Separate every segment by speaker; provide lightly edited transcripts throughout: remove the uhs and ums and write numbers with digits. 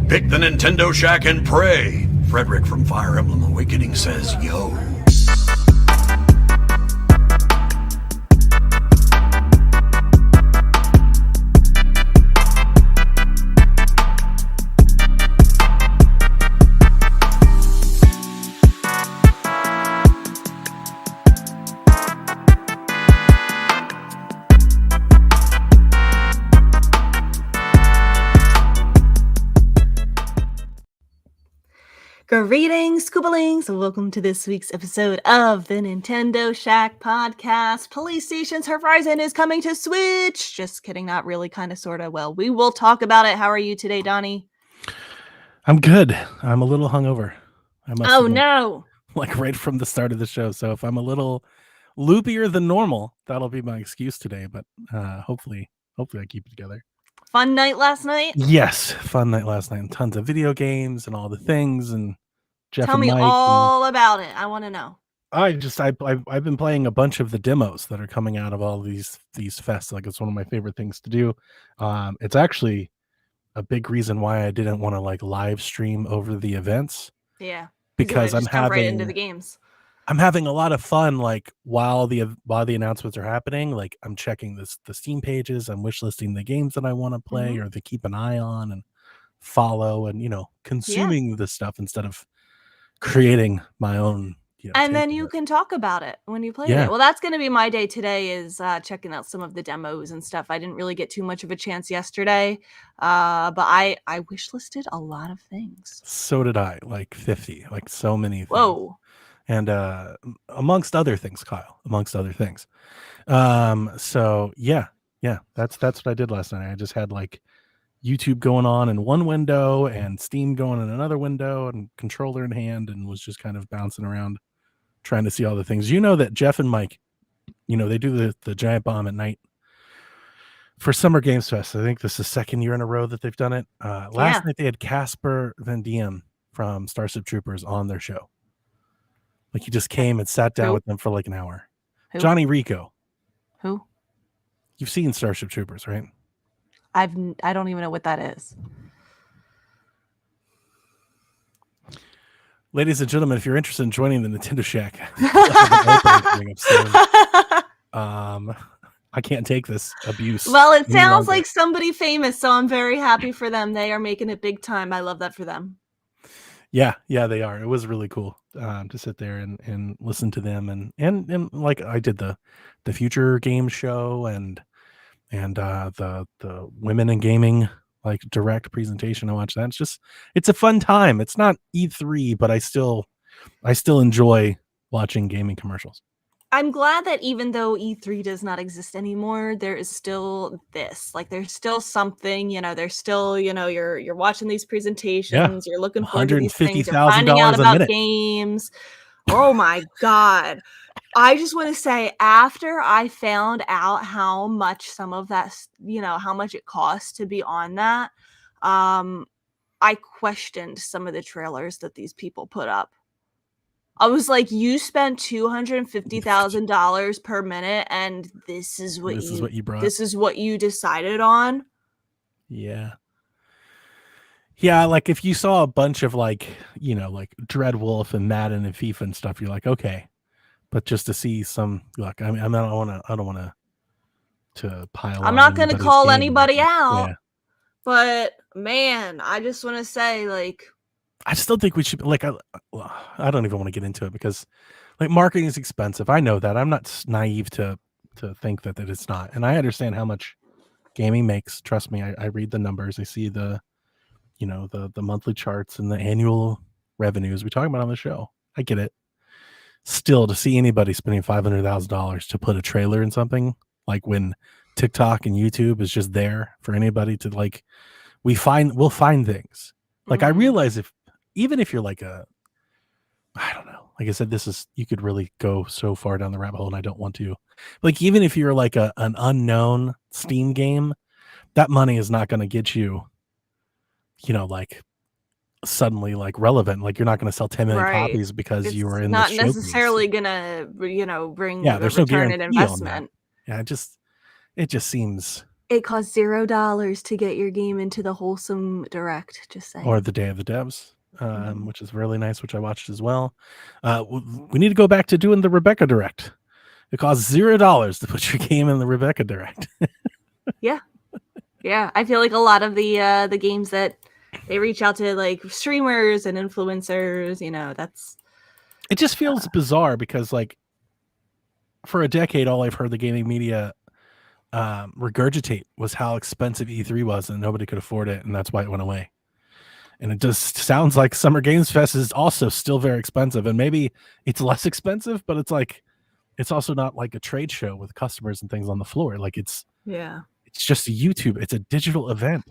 Speaker 1: Pick the Nintendo Shack and pray. Frederick from Fire Emblem Awakening says, yo.
Speaker 2: Greetings, Scoobalings, and welcome to this week's episode of the Nintendo Shack podcast. PlayStation's Horizon is coming to Switch. Just kidding, not really, kind of, sort of. Well, we will talk about it. How are you today, Donnie?
Speaker 3: I'm good. I'm a little hungover.
Speaker 2: No.
Speaker 3: Like right from the start of the show. So if I'm a little loopier than normal, that'll be my excuse today. But hopefully I keep it together.
Speaker 2: Fun night last night?
Speaker 3: Yes, fun night last night. And tons of video games and all the things. And Jeff
Speaker 2: Tell
Speaker 3: and
Speaker 2: me
Speaker 3: Mike
Speaker 2: all about it. I want to know.
Speaker 3: I've been playing a bunch of the demos that are coming out of all these fests. Like, it's one of my favorite things to do. It's actually a big reason why I didn't want to like live stream over the events.
Speaker 2: Yeah,
Speaker 3: because I'm having
Speaker 2: right into the games.
Speaker 3: I'm having a lot of fun, like while the announcements are happening. Like, I'm checking the Steam pages, I'm wishlisting the games that I want to play or to keep an eye on and follow, and consuming the stuff instead of creating my own.
Speaker 2: And then you can talk about it when you play it. Well, that's going to be my day today, is checking out some of the demos and stuff. I didn't really get too much of a chance yesterday, but I wishlisted a lot of things.
Speaker 3: So did I, like 50, like so many things.
Speaker 2: Whoa.
Speaker 3: And amongst other things, Kyle, so yeah, that's what I did last night. I just had like YouTube going on in one window and Steam going in another window and controller in hand, and was just kind of bouncing around trying to see all the things. That Jeff and Mike, they do the Giant Bomb at night for Summer Games Fest. I think this is the second year in a row that they've done it. Last night they had Casper Van Diem from Starship Troopers on their show. Like, he just came and sat down with them for like an hour.
Speaker 2: Who?
Speaker 3: Johnny Rico.
Speaker 2: Who?
Speaker 3: You've seen Starship Troopers, right?
Speaker 2: I don't even know what that is.
Speaker 3: Ladies and gentlemen, if you're interested in joining the Nintendo Shack, I can't take this abuse.
Speaker 2: Well, it sounds like somebody famous, so I'm very happy for them. They are making it big time. I love that for them.
Speaker 3: Yeah, they are. It was really cool to sit there and listen to them, and like I did the Future Games show and the Women in Gaming like direct presentation. I watched that. It's a fun time. It's not E3, but I still enjoy watching gaming commercials.
Speaker 2: I'm glad that even though E3 does not exist anymore, there is still this. Like, there's still something, there's still, you're watching these presentations, you're looking forward to these things, you're finding out about games. Oh my God. I just want to say, after I found out how much some of that, how much it costs to be on that, I questioned some of the trailers that these people put up. I was like, you spent $250,000 per minute, and this is what you brought. This is what you decided on.
Speaker 3: Yeah. Like, if you saw a bunch of like Dreadwolf and Madden and FIFA and stuff, you're like, okay. But just to see some, like, I mean, I don't want to pile.
Speaker 2: I'm not going to call anybody out, but man, I just want to say, like,
Speaker 3: I still think we should, like, I don't even want to get into it because, like, marketing is expensive. I know that. I'm not naive to think that it's not. And I understand how much gaming makes. Trust me, I read the numbers. I see the monthly charts and the annual revenues we talk about on the show. I get it. Still, to see anybody spending $500,000 to put a trailer in something, like when TikTok and YouTube is just there for anybody to, like, we'll find things. Like, I realize even if you're like I don't know, like I said, you could really go so far down the rabbit hole, and I don't want to. Like, even if you're like an unknown Steam game, that money is not going to get you, like, suddenly like relevant. Like, you're not going to sell 10 million copies because you were in the showcase.
Speaker 2: Not necessarily going to, bring
Speaker 3: there's no
Speaker 2: return on investment.
Speaker 3: Yeah, it just seems
Speaker 2: It costs $0 to get your game into the Wholesome Direct, just saying.
Speaker 3: Or the Day of the Devs, which is really nice, which I watched as well. We need to go back to doing the Rebecca Direct. It costs $0 to put your game in the Rebecca Direct.
Speaker 2: Yeah. Yeah, I feel like a lot of the games that they reach out to like streamers and influencers, that's
Speaker 3: it just feels bizarre because like for a decade all I've heard the gaming media regurgitate was how expensive E3 was and nobody could afford it, and that's why it went away. And it just sounds like Summer Games Fest is also still very expensive, and maybe it's less expensive, but it's like it's also not like a trade show with customers and things on the floor. Like it's just a YouTube. It's a digital event.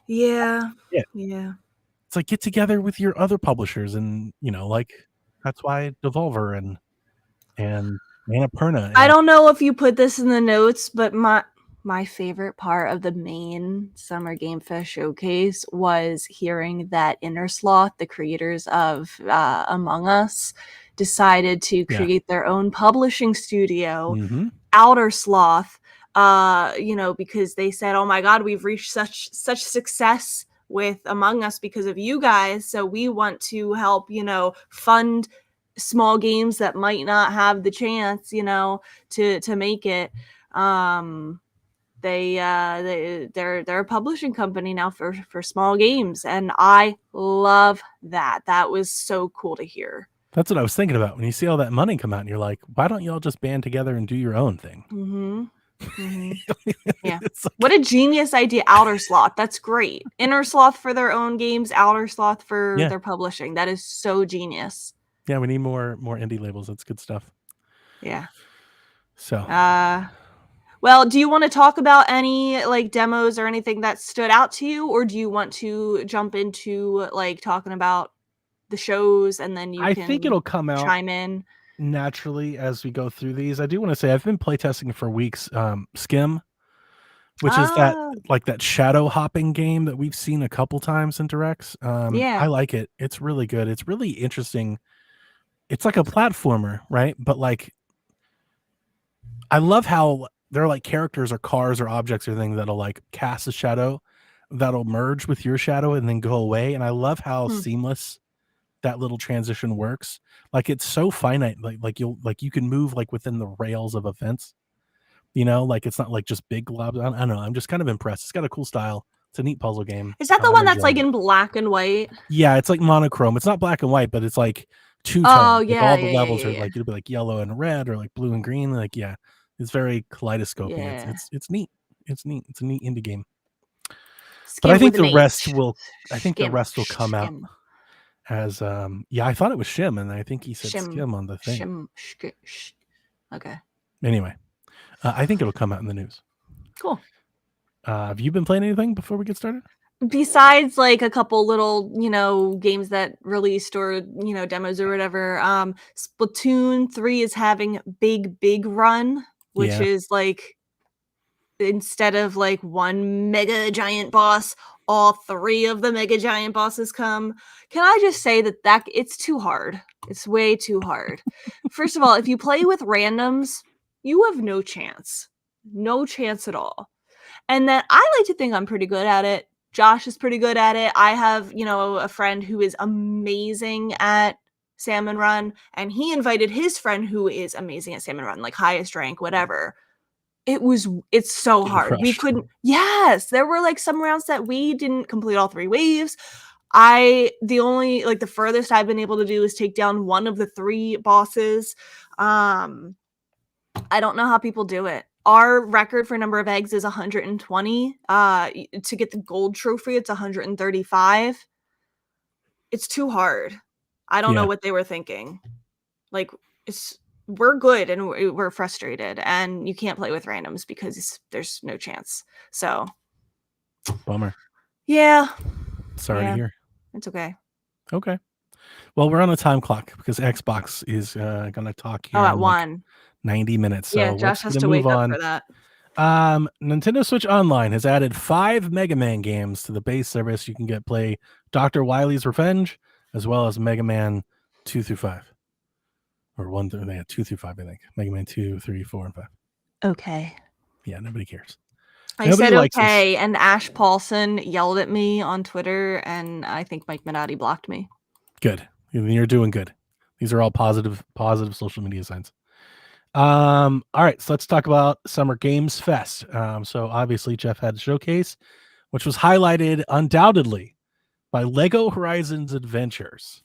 Speaker 2: Yeah.
Speaker 3: It's like get together with your other publishers, and like that's why Devolver and Annapurna.
Speaker 2: I don't know if you put this in the notes, but my favorite part of the main Summer Game Fest showcase was hearing that Innersloth, the creators of Among Us, decided to create their own publishing studio, Outer Sloth, because they said, oh my God, we've reached such success with Among Us because of you guys. So we want to help, fund small games that might not have the chance, to make it. They're a publishing company now for small games, and I love that. That was so cool to hear.
Speaker 3: That's what I was thinking about when you see all that money come out, and you're like, why don't y'all just band together and do your own thing?
Speaker 2: Yeah. What a genius idea. Outer Sloth. That's great. Inner Sloth for their own games, Outer Sloth for their publishing. That is so genius.
Speaker 3: Yeah, we need more indie labels. That's good stuff.
Speaker 2: Yeah.
Speaker 3: So
Speaker 2: well, do you want to talk about any like demos or anything that stood out to you, or do you want to jump into like talking about the shows and then
Speaker 3: I think it'll come out
Speaker 2: chime in
Speaker 3: naturally as we go through these. I do want to say I've been playtesting for weeks Skim, which is that shadow hopping game that we've seen a couple times in directs. I like it. It's really good. It's really interesting. It's like a platformer, right? But like I love how they're like characters or cars or objects or things that'll like cast a shadow that'll merge with your shadow and then go away. And I love how seamless that little transition works. Like it's so finite. Like you can move like within the rails of a fence. Like it's not like just big globs. I don't know. I'm just kind of impressed. It's got a cool style. It's a neat puzzle game.
Speaker 2: Is that the one that's like in black and white?
Speaker 3: Yeah, it's like monochrome. It's not black and white, but it's like two-tone.
Speaker 2: Oh,
Speaker 3: like all the levels are like it'll be like yellow and red or like blue and green. Like it's very kaleidoscopic.
Speaker 2: Yeah.
Speaker 3: It's neat. It's neat. It's a neat indie game.
Speaker 2: Skim
Speaker 3: but I think the
Speaker 2: H.
Speaker 3: rest will. I think the rest will come out as I thought it was Shim, and I think he said Skim on the thing.
Speaker 2: Okay.
Speaker 3: Anyway, I think it'll come out in the news.
Speaker 2: Cool.
Speaker 3: Have you been playing anything before we get started?
Speaker 2: Besides like a couple little, games that released or, demos or whatever, Splatoon 3 is having big run, which is like instead of like one mega giant boss, all three of the mega giant bosses come. Can I just say that it's too hard? It's way too hard. First of all, if you play with randoms, you have no chance. No chance at all. And then I like to think I'm pretty good at it. Josh is pretty good at it. I have, a friend who is amazing at Salmon Run, and he invited his friend who is amazing at Salmon Run, like highest rank, whatever. It's so hard. We couldn't. Yes, there were like some rounds that we didn't complete all three waves. The furthest I've been able to do is take down one of the three bosses. I don't know how people do it. Our record for number of eggs is 120. To get the gold trophy, it's 135. It's too hard. I don't know what they were thinking. Like, we're good and we're frustrated, and you can't play with randoms because there's no chance. So,
Speaker 3: bummer.
Speaker 2: Yeah.
Speaker 3: Sorry to hear.
Speaker 2: It's okay.
Speaker 3: Okay. Well, we're on a time clock because Xbox is going to talk here.
Speaker 2: At 1.
Speaker 3: 90 minutes. So
Speaker 2: Josh has to wake up for that.
Speaker 3: Nintendo Switch Online has added 5 Mega Man games to the base service. You can play Dr. Wily's Revenge as well as Mega Man 2 through 5. Or 1 through, they had 2 through 5, I think. Mega Man 2, 3, 4, and 5.
Speaker 2: Okay.
Speaker 3: Yeah, nobody cares.
Speaker 2: I said okay, and Ash Paulson yelled at me on Twitter, and I think Mike Minotti blocked me.
Speaker 3: Good. You're doing good. These are all positive social media signs. All right, so let's talk about Summer Games Fest. So obviously Jeff had a showcase, which was highlighted undoubtedly by Lego Horizons Adventures,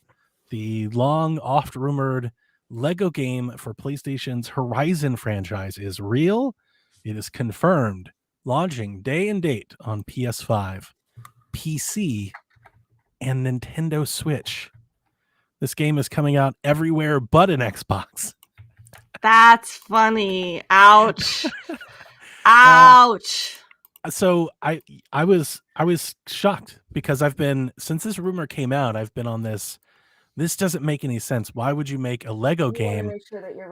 Speaker 3: the long oft-rumored Lego game for PlayStation's Horizon franchise is real. It is confirmed, launching day and date on PS5, PC, and Nintendo Switch. This game is coming out everywhere but an Xbox.
Speaker 2: That's funny. Ouch. Ouch.
Speaker 3: So I was shocked because since this rumor came out, I've been on this doesn't make any sense. Why would you make a Lego game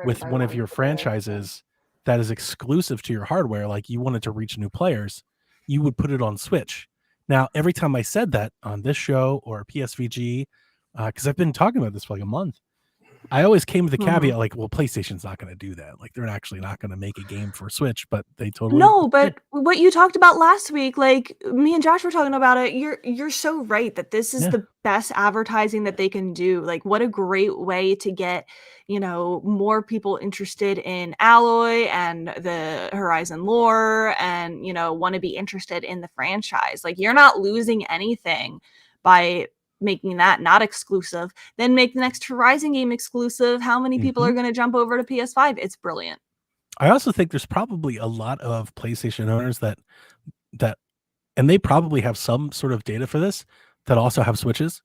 Speaker 3: with one of your franchises that is exclusive to your hardware? Like, you wanted to reach new players, you would put it on Switch. Now, every time I said that on this show or PSVG, because I've been talking about this for like a month, I always came to the caveat like, well, PlayStation's not going to do that. Like, they're actually not going to make a game for Switch, but they totally
Speaker 2: but what you talked about last week, like me and Josh were talking about it. You're so right that this is the best advertising that they can do. Like, what a great way to get, more people interested in Alloy and the Horizon lore, and want to be interested in the franchise. Like, you're not losing anything by making that not exclusive. Then make the next Horizon game exclusive. How many people are going to jump over to PS5? It's brilliant.
Speaker 3: I also think there's probably a lot of PlayStation owners that and they probably have some sort of data for this, that also have Switches.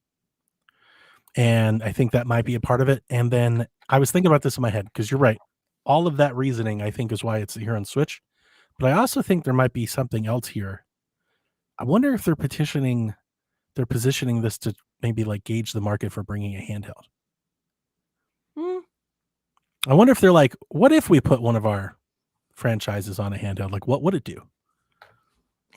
Speaker 3: And I think that might be a part of it. And then I was thinking about this in my head, because you're right. All of that reasoning, I think, is why it's here on Switch. But I also think there might be something else here. I wonder if they're positioning this to maybe like gauge the market for bringing a handheld. I wonder if they're like, what if we put one of our franchises on a handheld? Like, what would it do?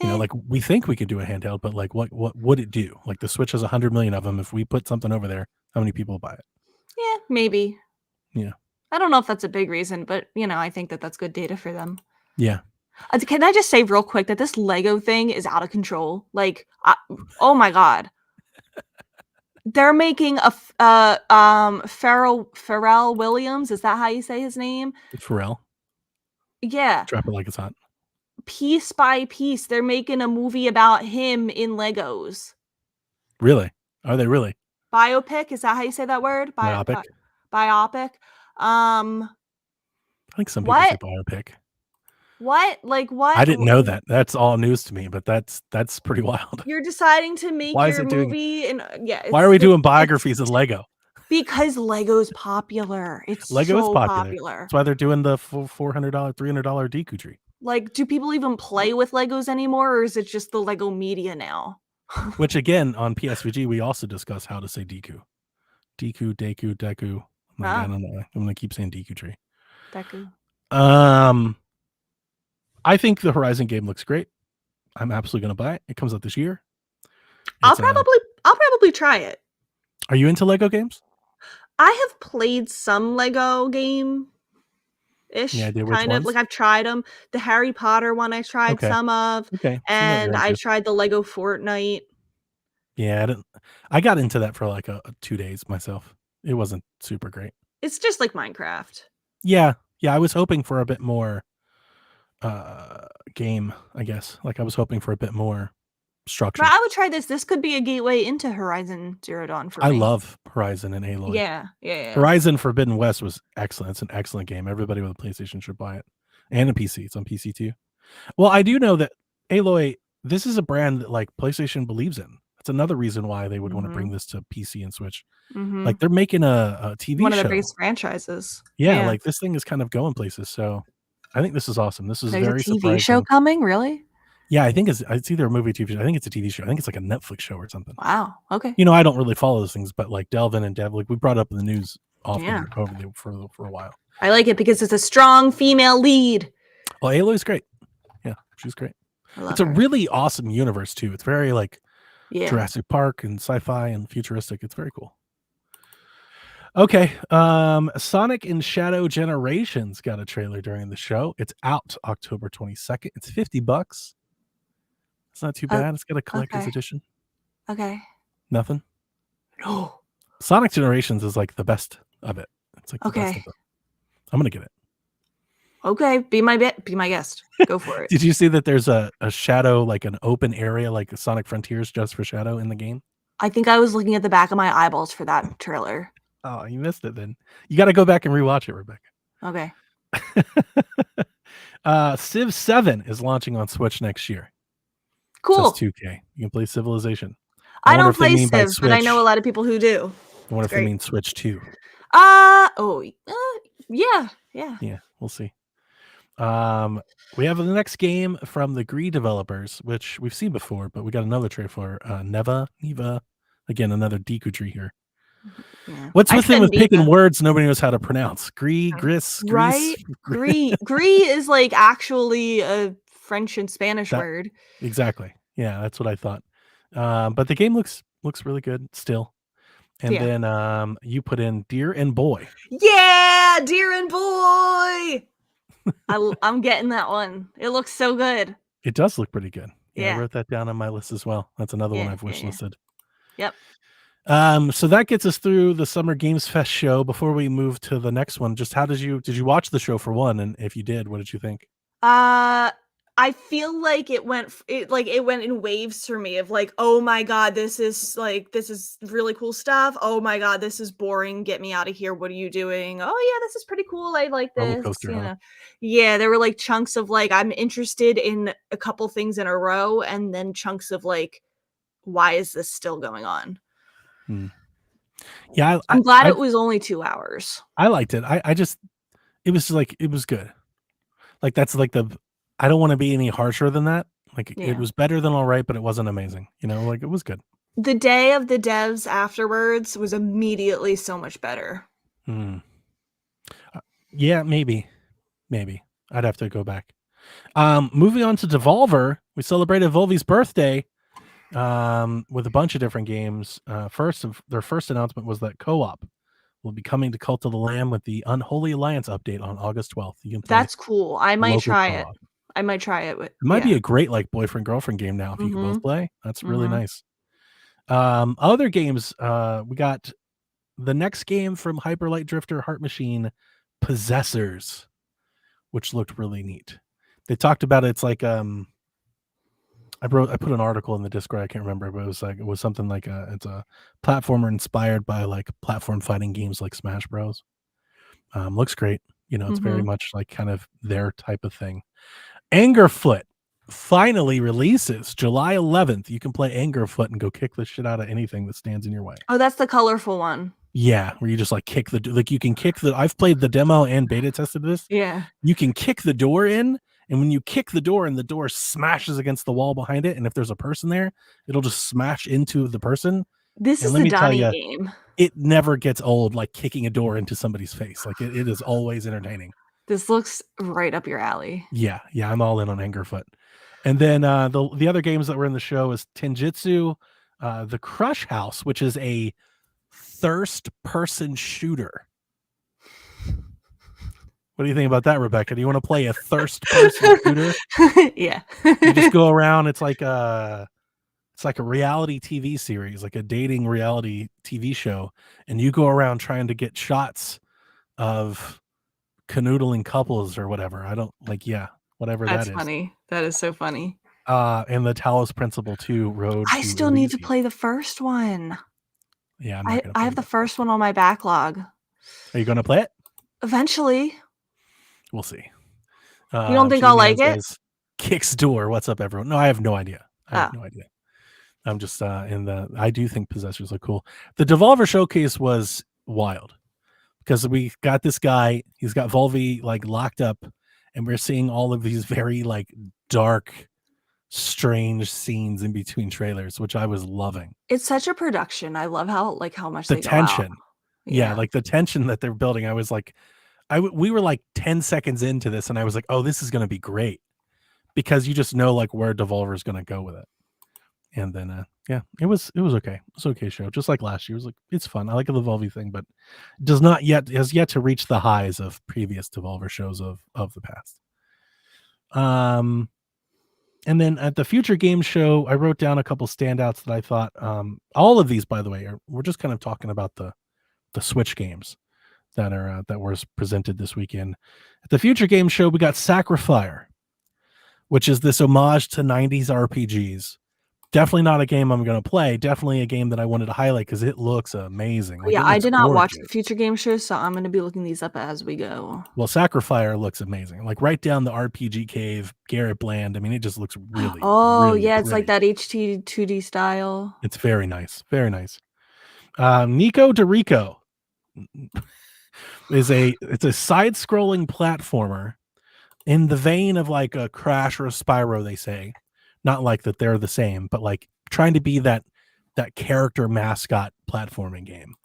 Speaker 3: Like, we think we could do a handheld, but like, what would it do? Like, the Switch has 100 million of them. If we put something over there, how many people will buy it?
Speaker 2: Yeah, maybe.
Speaker 3: Yeah.
Speaker 2: I don't know if that's a big reason, but I think that's good data for them.
Speaker 3: Yeah.
Speaker 2: Can I just say real quick that this Lego thing is out of control? Like, oh my God. They're making a Pharrell Williams. Is that how you say his name?
Speaker 3: Pharrell.
Speaker 2: Yeah.
Speaker 3: Drop it like it's hot.
Speaker 2: Piece by piece, they're making a movie about him in Legos.
Speaker 3: Really? Are they really?
Speaker 2: Biopic? Is that how you say that word?
Speaker 3: Biopic.
Speaker 2: Biopic.
Speaker 3: I think some people say biopic.
Speaker 2: What? Like, what?
Speaker 3: I didn't know that. That's all news to me, but that's pretty wild.
Speaker 2: You're deciding to make your movie, and
Speaker 3: why are we doing biographies of Lego?
Speaker 2: Because Lego's popular.
Speaker 3: Lego is popular. That's why they're doing the $400, $300 Deku tree.
Speaker 2: Like, do people even play with Legos anymore, or is it just the Lego media now?
Speaker 3: Which, again, on PSVG, we also discuss how to say Deku. Deku. I don't know. I'm going to keep saying Deku tree.
Speaker 2: Deku.
Speaker 3: I think the Horizon game looks great. I'm absolutely going to buy it. It comes out this year.
Speaker 2: I'll probably try it.
Speaker 3: Are you into Lego games?
Speaker 2: I have played some Lego game. Ish, kind of. Like, I've tried them. The Harry Potter one I tried some of.
Speaker 3: Okay.
Speaker 2: And I tried the Lego Fortnite.
Speaker 3: Yeah, I got into that for like 2 days myself. It wasn't super great.
Speaker 2: It's just like Minecraft.
Speaker 3: Yeah. I was hoping for a bit more game, I guess. Like, I was hoping for a bit more structure.
Speaker 2: But I would try this. This could be a gateway into Horizon Zero Dawn for me.
Speaker 3: I love Horizon and Aloy.
Speaker 2: Yeah.
Speaker 3: Horizon Forbidden West was excellent. It's an excellent game. Everybody with a PlayStation should buy it. And a PC. It's on PC too. Well, I do know that Aloy, this is a brand that like PlayStation believes in. That's another reason why they would want to bring this to PC and Switch. Like, they're making a TV show.
Speaker 2: One of their biggest franchises.
Speaker 3: Yeah, like this thing is kind of going places. So I think this is awesome. This is very surprising.
Speaker 2: There's a TV show coming? Really?
Speaker 3: Yeah, I think it's either a movie, TV show. I think it's a TV show. I think it's like a Netflix show or something.
Speaker 2: Wow. Okay.
Speaker 3: I don't really follow those things, but like Delvin and Dev, like we brought up in the news often for a while.
Speaker 2: I like it because it's a strong female lead.
Speaker 3: Well, Aloy's great. Yeah, she's great. It's a really awesome universe too. It's very like Jurassic Park and sci-fi and futuristic. It's very cool. Okay. Sonic and Shadow Generations got a trailer during the show. It's out October 22nd. It's $50. It's not too bad. It's got a collector's
Speaker 2: Okay.
Speaker 3: edition.
Speaker 2: Okay.
Speaker 3: Nothing.
Speaker 2: No.
Speaker 3: Sonic Generations is like the best of it. It's like the best of
Speaker 2: Okay.
Speaker 3: it. I'm gonna get it.
Speaker 2: Okay. Be my guest. Go for it.
Speaker 3: Did you see that there's a Shadow, like an open area, like Sonic Frontiers just for Shadow in the game?
Speaker 2: I think I was looking at the back of my eyeballs for that trailer.
Speaker 3: Oh, you missed it then. You got to go back and rewatch it, Rebecca.
Speaker 2: Okay.
Speaker 3: Civ 7 is launching on Switch next year.
Speaker 2: Cool.
Speaker 3: Says 2K. You can play Civilization.
Speaker 2: I
Speaker 3: wonder
Speaker 2: don't
Speaker 3: if they
Speaker 2: play
Speaker 3: mean by
Speaker 2: Civ, but I know a
Speaker 3: Switch.
Speaker 2: lot of people who do.
Speaker 3: I wonder
Speaker 2: It's
Speaker 3: if they
Speaker 2: great.
Speaker 3: mean Switch 2.
Speaker 2: Yeah.
Speaker 3: Yeah, we'll see. We have the next game from the Gree developers, which we've seen before, but we got another trailer for Neva. Again, another Deku tree here.
Speaker 2: Yeah.
Speaker 3: What's with him with picking
Speaker 2: Neva.
Speaker 3: words nobody knows how to pronounce? Gris,
Speaker 2: right? Gree is like actually a French and Spanish word.
Speaker 3: Exactly. Yeah, that's what I thought. But the game looks really good still. And then you put in Deer and Boy.
Speaker 2: Yeah, Deer and Boy. I'm getting that one. It looks so good.
Speaker 3: It does look pretty good. Yeah,
Speaker 2: Yeah.
Speaker 3: I wrote that down on my list as well. That's another one I've wish listed.
Speaker 2: Yep.
Speaker 3: So that gets us through the Summer Games Fest show. Before we move to the next one, just how did you watch the show for one? And if you did, what did you think?
Speaker 2: I feel like it went in waves for me of like, oh my god, this is really cool stuff. Oh my god, this is boring. Get me out of here. What are you doing? Oh yeah, this is pretty cool. I like this.
Speaker 3: Roller coaster, huh?
Speaker 2: Yeah, there were like chunks of like I'm interested in a couple things in a row, and then chunks of like, why is this still going on?
Speaker 3: Yeah,
Speaker 2: I'm glad it was only 2 hours.
Speaker 3: I liked it. It was like, it was good. Like that's like I don't want to be any harsher than that. Like it was better than all right, but it wasn't amazing. Like it was good.
Speaker 2: The day of the devs afterwards was immediately so much better.
Speaker 3: Yeah, maybe. I'd have to go back. Moving on to Devolver, we celebrated Volvi's birthday with a bunch of different games. Their first announcement was that co-op will be coming to Cult of the Lamb with the Unholy Alliance update on August 12th. You can play.
Speaker 2: That's cool. I might try it.
Speaker 3: It might be a great like boyfriend girlfriend game now if you can both play. That's really nice. Other games, we got the next game from Hyper Light Drifter Heart Machine, Possessors, which looked really neat. They talked about it. It's like I put an article in the Discord. I can't remember, but it was something like it's a platformer inspired by like platform fighting games like Smash Bros. Looks great. It's very much like kind of their type of thing. Angerfoot finally releases July 11th. You can play Angerfoot and go kick the shit out of anything that stands in your way.
Speaker 2: Oh, that's the colorful one.
Speaker 3: Yeah, where you just like kick you can kick I've played the demo and beta tested this.
Speaker 2: Yeah.
Speaker 3: You can kick the door in, and when you kick the door and the door smashes against the wall behind it, and if there's a person there, it'll just smash into the person.
Speaker 2: This is the Donnie game.
Speaker 3: It never gets old, like kicking a door into somebody's face. Like it is always entertaining.
Speaker 2: This looks right up your alley.
Speaker 3: Yeah, I'm all in on Angerfoot. And then the other games that were in the show is Tenjitsu, the Crush House, which is a thirst-person shooter. What do you think about that, Rebecca? Do you want to play a thirst-person shooter?
Speaker 2: Yeah.
Speaker 3: You just go around. It's like a reality TV series, like a dating reality TV show, and you go around trying to get shots of canoodling couples or whatever. I don't like, whatever that is.
Speaker 2: That's funny. That is so funny.
Speaker 3: And the Talos Principle 2 Road.
Speaker 2: I still need to play the first one.
Speaker 3: Yeah,
Speaker 2: I have the first one on my backlog.
Speaker 3: Are you going to play it?
Speaker 2: Eventually.
Speaker 3: We'll see.
Speaker 2: You don't think I'll like it?
Speaker 3: Kicks door. What's up, everyone? No, I have no idea. I'm just I do think Possessors look cool. The Devolver Showcase was wild because we got this guy. He's got Volvi like locked up, and we're seeing all of these very like dark, strange scenes in between trailers, which I was loving.
Speaker 2: It's such a production. I love how much
Speaker 3: the tension. Yeah, like the tension that they're building. I was like, we were like 10 seconds into this, and I was like, oh, this is going to be great because you just know like where Devolver is going to go with it. And then, it was okay. It's an okay show, just like last year. It was like, it's fun. I like the Volvi thing, but has yet to reach the highs of previous Devolver shows of the past. And then at the Future Games Show, I wrote down a couple standouts that I thought. All of these, by the way, we're just kind of talking about the Switch games that was presented this weekend. At the Future Games Show, we got Sacrifier, which is this homage to 90s RPGs. Definitely not a game I'm going to play. Definitely a game that I wanted to highlight because it looks amazing.
Speaker 2: Like, I did not watch the Future Game Show, so I'm going to be looking these up as we go.
Speaker 3: Well, Sacrifier looks amazing. Like right down the RPG cave, Garrett Bland. I mean, it just looks really, really
Speaker 2: yeah, it's
Speaker 3: pretty.
Speaker 2: like that HT 2D style.
Speaker 3: It's very nice. Very nice. Nico DeRico it's a side-scrolling platformer in the vein of like a Crash or a Spyro, they say. Not like that they're the same, but like trying to be that character mascot platforming game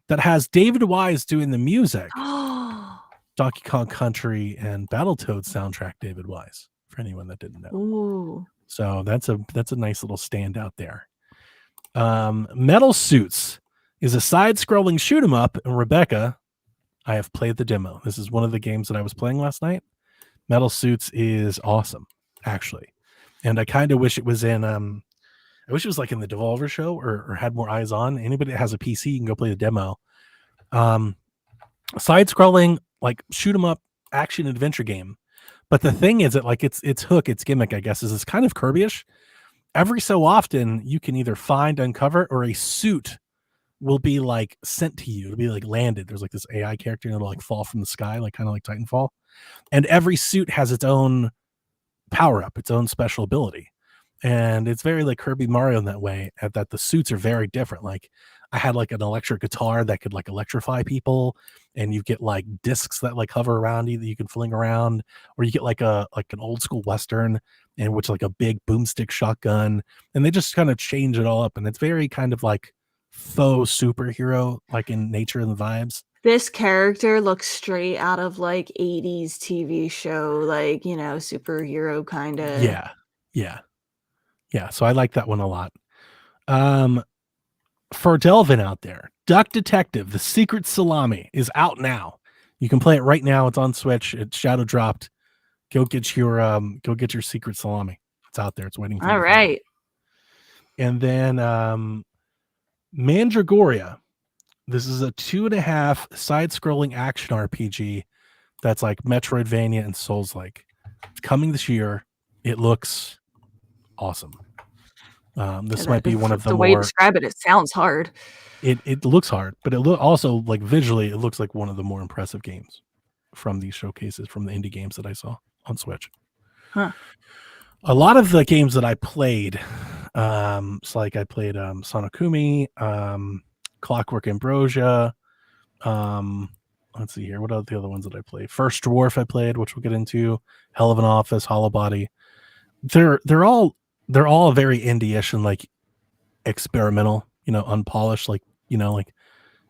Speaker 3: that has David Wise doing the music. Donkey Kong Country and Battletoads soundtrack, David Wise, for anyone that didn't know.
Speaker 2: Ooh.
Speaker 3: So that's a nice little standout there. Metal Suits is a side-scrolling shoot 'em up, and Rebecca, I have played the demo. This is one of the games that I was playing last night. Metal Suits is awesome, actually. And I kind of wish it was in I wish it was like in the Devolver show or had more eyes on. Anybody that has a PC can go play the demo. Side-scrolling, like shoot 'em up action adventure game. But the thing is that like its hook, its gimmick, I guess, is it's kind of Kirby-ish. Every so often you can either find, uncover, or a suit will be like sent to you. It'll be like landed. There's like this AI character and it'll like fall from the sky, like kind of like Titanfall. And every suit has its own power up, its own special ability. And it's very like Kirby Mario in that way, at that the suits are very different. Like I had like an electric guitar that could like electrify people, and you get like discs that like hover around you that you can fling around, or you get like an old school Western, and which like a big boomstick shotgun, and they just kind of change it all up. And it's very kind of like faux superhero like in nature and the vibes.
Speaker 2: This character looks straight out of like 80s TV show, like, you know, superhero kind of.
Speaker 3: Yeah, so I like that one a lot. For Delvin out there, Duck Detective, The Secret Salami is out now. You can play it right now. It's on Switch. It's shadow dropped. Go get your Secret Salami. It's out there. It's waiting for you.
Speaker 2: All right.
Speaker 3: And then Mandragoria. This is a 2.5 side-scrolling action RPG that's like Metroidvania and Souls-like. It's coming this year. It looks awesome. This might be one of the
Speaker 2: way you describe it. It sounds hard.
Speaker 3: It looks hard, but it also like visually, it looks like one of the more impressive games from these showcases, from the indie games that I saw on Switch.
Speaker 2: Huh.
Speaker 3: A lot of the games that I played, it's like I played Sonokumi, Clockwork Ambrosia. Let's see here. What are the other ones that I played? First Dwarf I played, which we'll get into. Hell of an Office, Hollow Body. They're all very indie-ish and like experimental, you know, unpolished, like, you know, like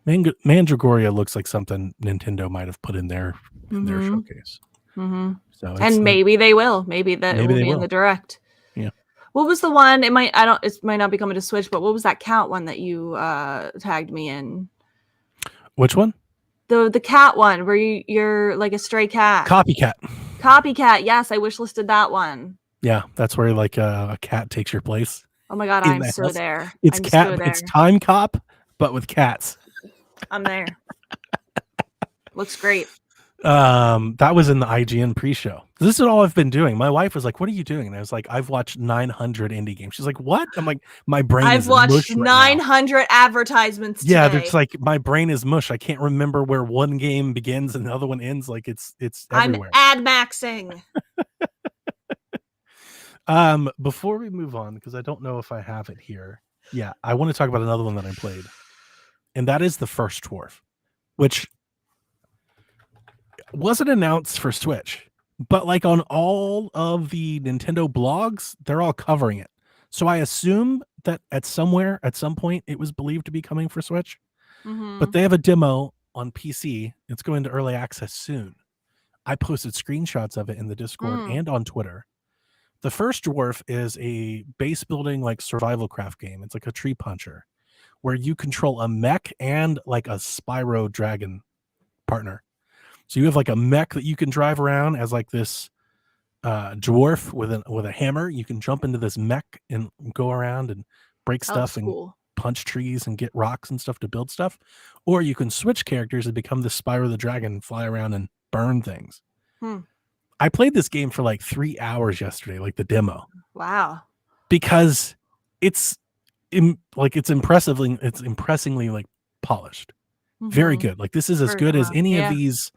Speaker 3: Mandragoria looks like something Nintendo might have put in their showcase.
Speaker 2: Mm-hmm.
Speaker 3: So
Speaker 2: and maybe they will. Maybe that will be in the Direct.
Speaker 3: Yeah.
Speaker 2: What was the one? It might not be coming to Switch, but what was that cat one that you tagged me in?
Speaker 3: Which one?
Speaker 2: The cat one where you're like a stray cat.
Speaker 3: Copycat.
Speaker 2: Yes, I wish listed that one.
Speaker 3: Yeah, that's where like a cat takes your place.
Speaker 2: Oh my god, I'm so there.
Speaker 3: It's It's Time Cop, but with cats.
Speaker 2: I'm there. Looks great.
Speaker 3: That was in the IGN pre-show. This is all I've been doing. My wife was like, "What are you doing?" And I was like, "I've watched 900 indie games." She's like, "What?" I'm like, "My brain is mush right now." I've watched
Speaker 2: 900 advertisements today.
Speaker 3: Yeah, it's like my brain is mush. I can't remember where one game begins and the other one ends. Like it's everywhere.
Speaker 2: I'm ad maxing.
Speaker 3: Before we move on, because I don't know if I have it here. Yeah, I want to talk about another one that I played, and that is the First Dwarf, which wasn't announced for Switch, but like on all of the Nintendo blogs, they're all covering it. So I assume that at some point, it was believed to be coming for Switch, but they have a demo on PC. It's going to early access soon. I posted screenshots of it in the Discord and on Twitter. The First Dwarf is a base building like survival craft game. It's like a tree puncher where you control a mech and like a Spyro dragon partner. So you have like a mech that you can drive around as like this dwarf with a hammer. You can jump into this mech and go around and break
Speaker 2: That looks
Speaker 3: stuff and
Speaker 2: cool.
Speaker 3: punch trees and get rocks and stuff to build stuff. Or you can switch characters and become the Spyro the Dragon and fly around and burn things. I played this game for like 3 hours yesterday, like the demo.
Speaker 2: Wow.
Speaker 3: Because it's impressingly like polished. Very good. Like this is as good as any of these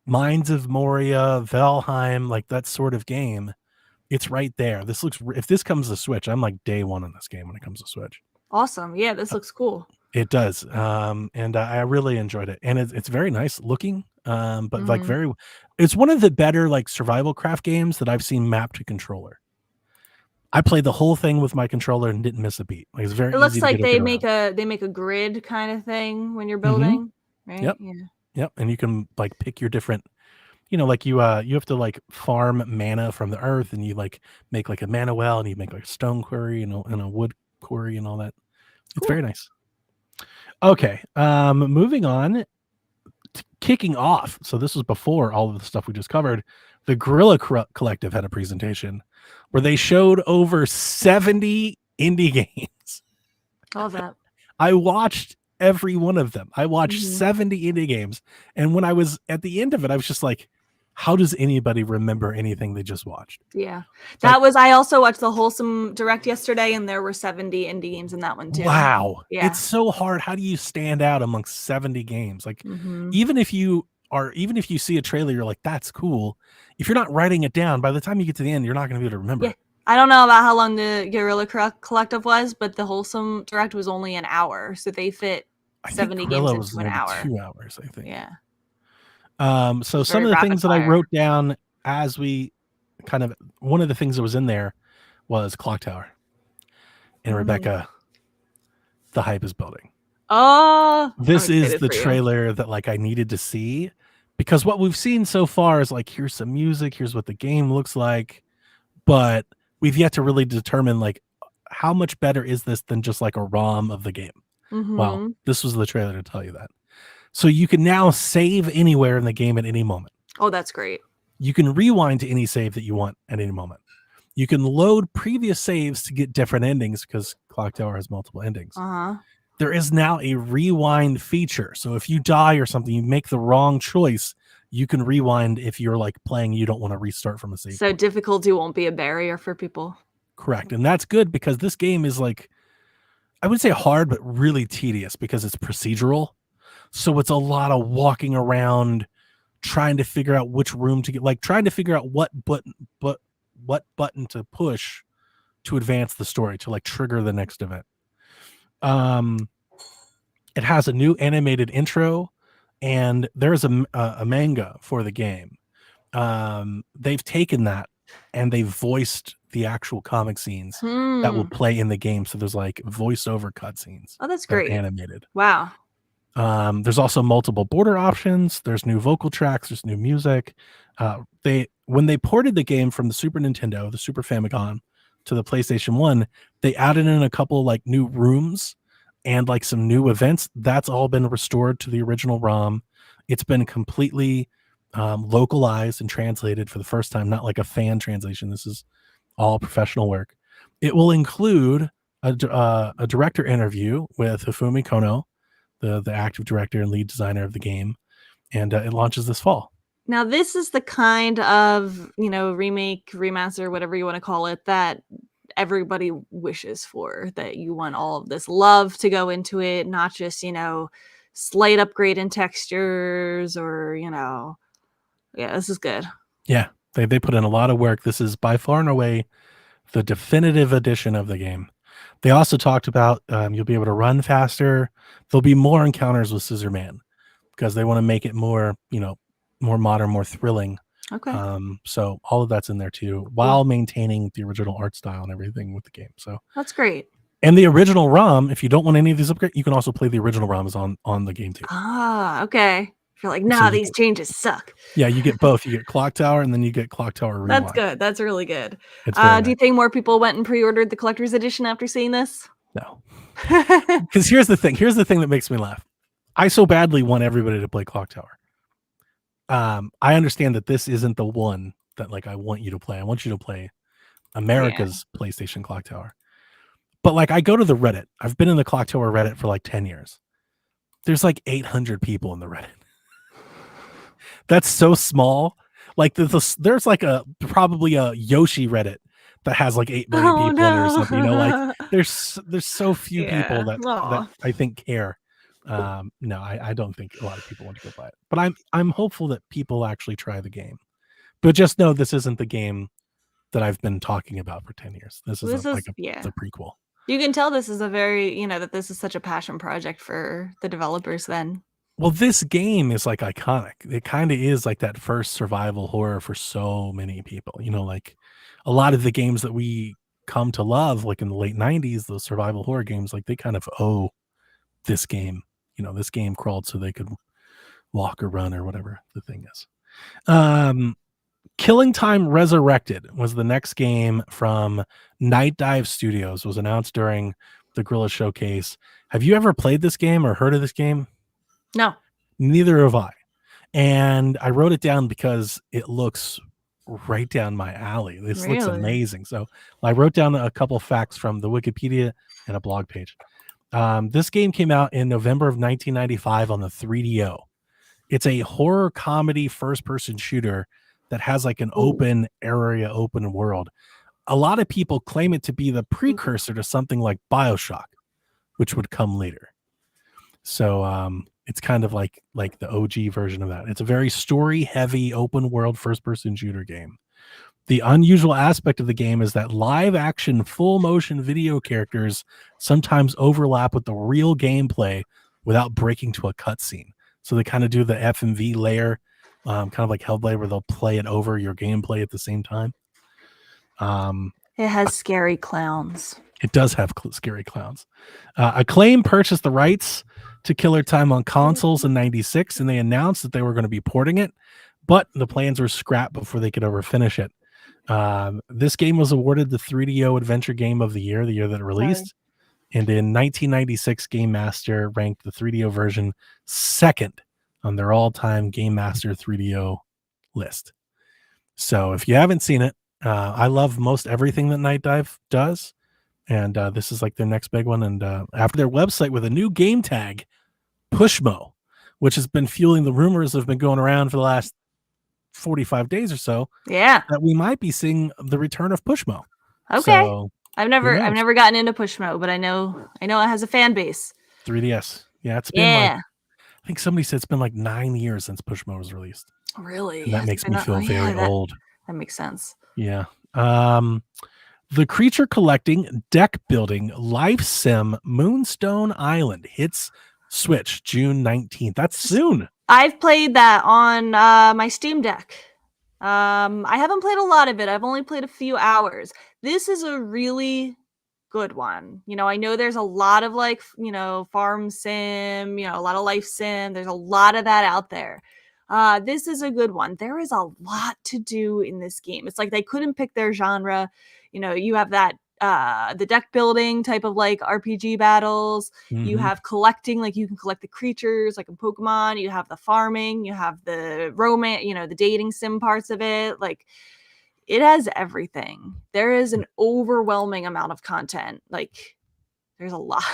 Speaker 3: Mines of Moria, Valheim, like that sort of game. It's right there. This looks, if this comes to Switch, I'm like day one on this game when it comes to Switch.
Speaker 2: Awesome. Yeah, this looks cool.
Speaker 3: It does. And I really enjoyed it. And it's very nice looking. But like it's one of the better like survival craft games that I've seen mapped to controller. I played the whole thing with my controller and didn't miss a beat. Like it's very
Speaker 2: It looks
Speaker 3: easy
Speaker 2: like
Speaker 3: to
Speaker 2: they
Speaker 3: get
Speaker 2: make a grid kind of thing when you're building, right?
Speaker 3: Yep.
Speaker 2: Yeah.
Speaker 3: Yep. And you can like pick your different, like you have to like farm mana from the earth, and you like make like a mana well, and you make like a stone quarry and a wood quarry and all that. It's very nice. Okay. Moving on, kicking off. So this was before all of the stuff we just covered. The Guerrilla Collective had a presentation where they showed over 70 indie games.
Speaker 2: All that.
Speaker 3: I watched every one of them. I watched 70 indie games. And when I was at the end of it, I was just like, how does anybody remember anything they just watched?
Speaker 2: Yeah. I also watched the Wholesome Direct yesterday, and there were 70 indie games in that one too.
Speaker 3: Wow.
Speaker 2: Yeah.
Speaker 3: It's so hard. How do you stand out amongst 70 games? Like even if you see a trailer, you're like, that's cool. If you're not writing it down, by the time you get to the end, you're not going to be able to remember it.
Speaker 2: I don't know about how long the Guerrilla Collective was, but the Wholesome Direct was only an hour, so they fit 70 games into an hour.
Speaker 3: 2 hours, I think.
Speaker 2: Yeah.
Speaker 3: So some of the things that I wrote down as we one of the things that was in there was Clock Tower. And Rebecca, the hype is building.
Speaker 2: Oh,
Speaker 3: this is the trailer that like I needed to see, because what we've seen so far is like, here's some music, here's what the game looks like, but we've yet to really determine like how much better is this than just like a ROM of the game. Well, this was the trailer to tell you that. So you can now save anywhere in the game at any moment.
Speaker 2: Oh, that's great.
Speaker 3: You can rewind to any save that you want at any moment. You can load previous saves to get different endings, because Clock Tower has multiple endings. There is now a rewind feature. So if you die or something, you make the wrong choice, you can rewind if you're like playing, you don't want to restart from a save.
Speaker 2: So difficulty won't be a barrier for people.
Speaker 3: Correct. And that's good, because this game is like, I would say hard, but really tedious, because it's procedural. So it's a lot of walking around, trying to figure out which room to get, like trying to figure out what button to push to advance the story, to like trigger the next event. It has a new animated intro, and there's a manga for the game. They've taken that and they've voiced the actual comic scenes that will play in the game. So there's like voiceover cutscenes.
Speaker 2: Oh, that's great.
Speaker 3: Animated.
Speaker 2: Wow.
Speaker 3: There's also multiple border options. There's new vocal tracks. There's new music. When they ported the game from the Super Nintendo, the Super Famicom, to the PlayStation 1, they added in a couple like new rooms and like some new events. That's all been restored to the original ROM. It's been completely localized and translated for the first time, not like a fan translation. This is all professional work. It will include a director interview with Hifumi Kono, the active director and lead designer of the game, and it launches this fall.
Speaker 2: Now, this is the kind of, remake, remaster, whatever you want to call it, that everybody wishes for, that you want all of this love to go into it, not just, slight upgrade in textures or, yeah, this is good.
Speaker 3: Yeah, they put in a lot of work. This is by far and away the definitive edition of the game. They also talked about you'll be able to run faster. There'll be more encounters with Scissor Man, because they want to make it more, more modern, more thrilling.
Speaker 2: Okay.
Speaker 3: So all of that's in there too, while maintaining the original art style and everything with the game. So
Speaker 2: that's great.
Speaker 3: And the original ROM, if you don't want any of these upgrades, you can also play the original ROMs on the game too.
Speaker 2: Ah, okay. You're like, nah, these changes suck.
Speaker 3: Yeah, you get both. You get Clock Tower, and then you get Clock Tower Rewind.
Speaker 2: That's good. That's really good.
Speaker 3: Do
Speaker 2: you think more people went and pre-ordered the collector's edition after seeing this?
Speaker 3: No. Because here's the thing. Here's the thing that makes me laugh. I so badly want everybody to play Clock Tower. I understand that this isn't the one that like I want you to play. I want you to play America's PlayStation Clock Tower. But like I go to the Reddit. I've been in the Clock Tower Reddit for like 10 years. There's like 800 people in the Reddit. That's so small. Like there's like probably a Yoshi Reddit that has like 8 million people in it or something. You know, like there's so few people that I think care. No, I don't think a lot of people want to go buy it. But I'm hopeful that people actually try the game. But just know this isn't the game that I've been talking about for 10 years. This is the prequel.
Speaker 2: You can tell this is a very, that this is such a passion project for the developers then.
Speaker 3: Well, this game is like iconic. It kind of is like that first survival horror for so many people. You know, like a lot of the games that we come to love, like in the late 90s, those survival horror games, like they kind of owe this game. You know, this game crawled so they could walk or run or whatever the thing is. Killing Time Resurrected was the next game from Night Dive Studios. Was announced during the Guerrilla Showcase. Have you ever played this game or heard of this game?
Speaker 2: No.
Speaker 3: Neither have I. And I wrote it down because it looks right down my alley. This looks amazing. So I wrote down a couple facts from the Wikipedia and a blog page. This game came out in November of 1995 on the 3DO. It's a horror comedy first-person shooter that has like an open area, open world. A lot of people claim it to be the precursor to something like BioShock, which would come later. So it's kind of like the OG version of that. It's a very story-heavy, open-world first-person shooter game. The unusual aspect of the game is that live-action, full-motion video characters sometimes overlap with the real gameplay without breaking to a cutscene. So they kind of do the FMV layer, kind of like Hellblade, where they'll play it over your gameplay at the same time.
Speaker 2: It has scary clowns.
Speaker 3: It does have scary clowns. Acclaim purchased the rights to Killer Time on consoles in 96, and they announced that they were going to be porting it, but the plans were scrapped before they could ever finish it. This game was awarded the 3DO Adventure Game of the year that it released. And in 1996, Game Master ranked the 3DO version second on their all-time Game Master 3DO list. So if you haven't seen it, I love most everything that Night Dive does. And this is like their next big one. And after their website with a new game tag, Pushmo, which has been fueling the rumors that have been going around for the last 45 days or so.
Speaker 2: Yeah.
Speaker 3: That we might be seeing the return of Pushmo.
Speaker 2: Okay.
Speaker 3: So,
Speaker 2: I've never gotten into Pushmo, but I know it has a fan base.
Speaker 3: 3DS. Yeah, it's been like, I think somebody said it's been like 9 years since Pushmo was released.
Speaker 2: Really?
Speaker 3: And that makes me feel very old.
Speaker 2: That makes sense.
Speaker 3: Yeah. The creature collecting, deck building, life sim Moonstone Island hits Switch June 19th. That's soon.
Speaker 2: I've played that on my Steam Deck. I haven't played a lot of it. I've only played a few hours. This is a really good one. I know there's a lot of like, farm sim, a lot of life sim. There's a lot of that out there. This is a good one. There is a lot to do in this game. It's like they couldn't pick their genre. You have that the deck building type of like RPG battles. Mm-hmm. You have collecting, like you can collect the creatures like in Pokemon. You have the farming, you have the romance, the dating sim parts of it. Like it has everything. There is an overwhelming amount of content. Like there's a lot.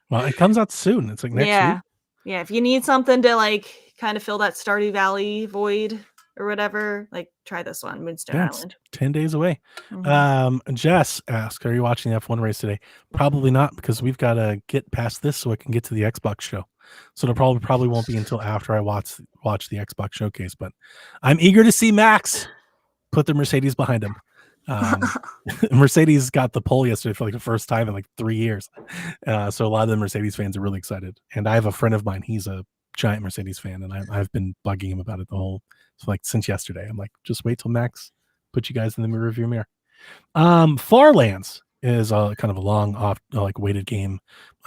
Speaker 3: Well, it comes out soon. It's like next week.
Speaker 2: Yeah, if you need something to like kind of fill that Stardew Valley void or whatever, like try this one, Moonstone Island.
Speaker 3: 10 days away. Mm-hmm. Jess asked, are you watching the F1 race today? Probably not, because we've got to get past this so I can get to the Xbox show. So it probably won't be until after I watch the Xbox showcase, but I'm eager to see Max put the Mercedes behind him. Mercedes got the pole yesterday for like the first time in like 3 years. So a lot of the Mercedes fans are really excited. And I have a friend of mine, he's a giant Mercedes fan, and I've been bugging him about it since yesterday. I'm like, just wait till Max put you guys in the rearview mirror. Farlands is kind of a long off waited game.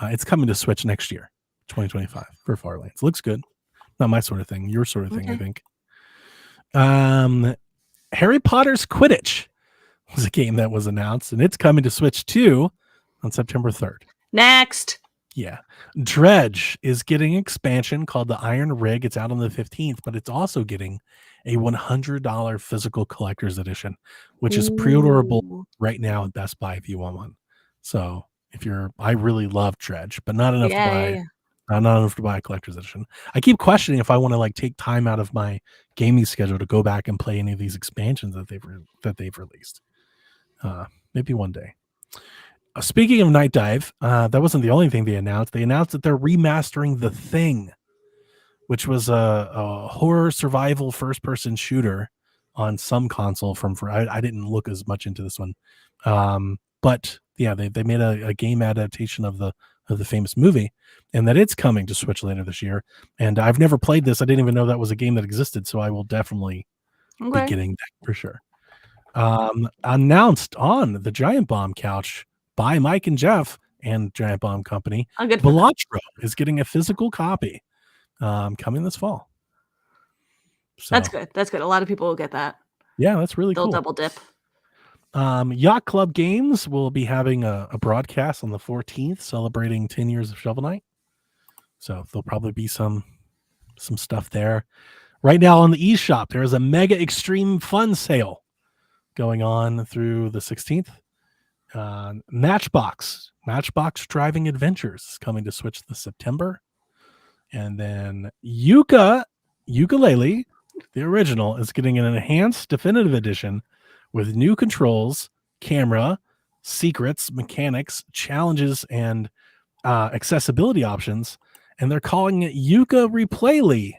Speaker 3: It's coming to Switch next year, 2025 for Farlands. Looks good. Not my sort of thing, your sort of thing, I think. Harry Potter's Quidditch was a game that was announced, and it's coming to Switch 2 on September 3rd.
Speaker 2: Next.
Speaker 3: Yeah. Dredge is getting an expansion called the Iron Rig. It's out on the 15th, but it's also getting a $100 physical collector's edition, which is pre-orderable right now at Best Buy if you want one. So I really love Dredge, but not enough to buy. Not enough to buy a collector's edition. I keep questioning if I want to like take time out of my gaming schedule to go back and play any of these expansions that they've released. Maybe one day. Speaking of Night Dive, that wasn't the only thing they announced. They announced that they're remastering The Thing, which was a horror survival first-person shooter on some console I didn't look as much into this one. But yeah, they made a game adaptation of the famous movie, and that it's coming to Switch later this year. And I've never played this. I didn't even know that was a game that existed, so I will definitely be getting that for sure. Announced on the Giant Bomb couch by Mike and Jeff and Giant Bomb Company, Balatro is getting a physical copy coming this fall. So,
Speaker 2: that's good. That's good. A lot of people will get that.
Speaker 3: Yeah, that's really cool.
Speaker 2: They'll double dip.
Speaker 3: Yacht Club Games will be having a broadcast on the 14th celebrating 10 years of Shovel Knight. So there'll probably be some stuff there. Right now on the eShop, there is a Mega Extreme Fun sale going on through the 16th. Matchbox Driving Adventures is coming to Switch this September. And then Yooka-Laylee, the original, is getting an enhanced definitive edition with new controls, camera, secrets, mechanics, challenges, and accessibility options. And they're calling it Yooka Replayly.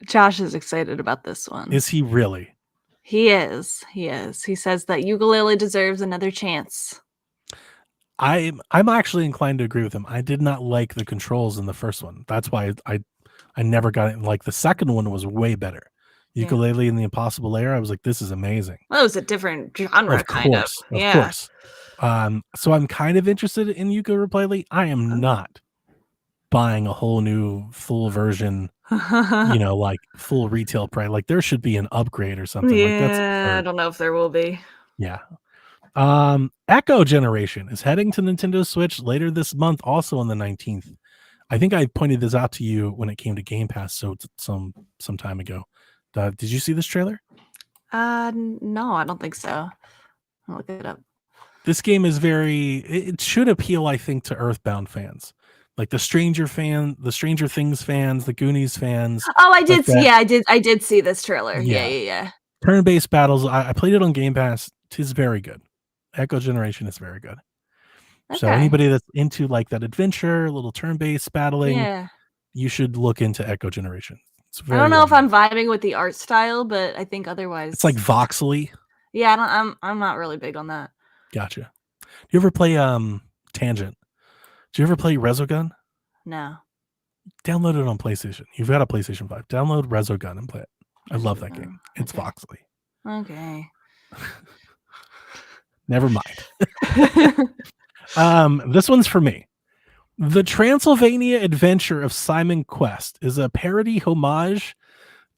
Speaker 2: Josh is excited about this one.
Speaker 3: Is he really?
Speaker 2: He is. He says that Yooka-Laylee deserves another chance.
Speaker 3: I'm actually inclined to agree with him. I did not like the controls in the first one. That's why I never got it. Like the second one was way better. Yooka-Laylee and the Impossible Lair, I was like, this is amazing.
Speaker 2: Well, it was a different genre,
Speaker 3: of course. So I'm kind of interested in Yooka Replayly. I am not buying a whole new full version, like full retail price. Like there should be an upgrade or something.
Speaker 2: I don't know if there will be.
Speaker 3: Yeah. Echo Generation is heading to Nintendo Switch later this month, also on the 19th. I think I pointed this out to you when it came to Game Pass some time ago. Did you see this trailer?
Speaker 2: No, I don't think so. I'll look it up.
Speaker 3: This game is it should appeal, I think, to Earthbound fans. Like the Stranger Things fans, the Goonies fans.
Speaker 2: Oh, I did see. Yeah, I did see this trailer. Yeah.
Speaker 3: Turn-based battles. I played it on Game Pass. It's very good. Echo Generation is very good. Okay. So anybody that's into like that adventure, a little turn-based battling, you should look into Echo Generation.
Speaker 2: I don't know if I'm vibing with the art style, but I think otherwise
Speaker 3: it's like voxely.
Speaker 2: Yeah, I'm not really big on that.
Speaker 3: Gotcha. Do you ever play Tangent? Do you ever play Resogun?
Speaker 2: No.
Speaker 3: Download it on PlayStation. You've got a PlayStation 5. Download Resogun and play it. I love that game. It's voxely.
Speaker 2: Okay.
Speaker 3: Never mind. This one's for me. The Transylvania Adventure of Simon Quest is a parody homage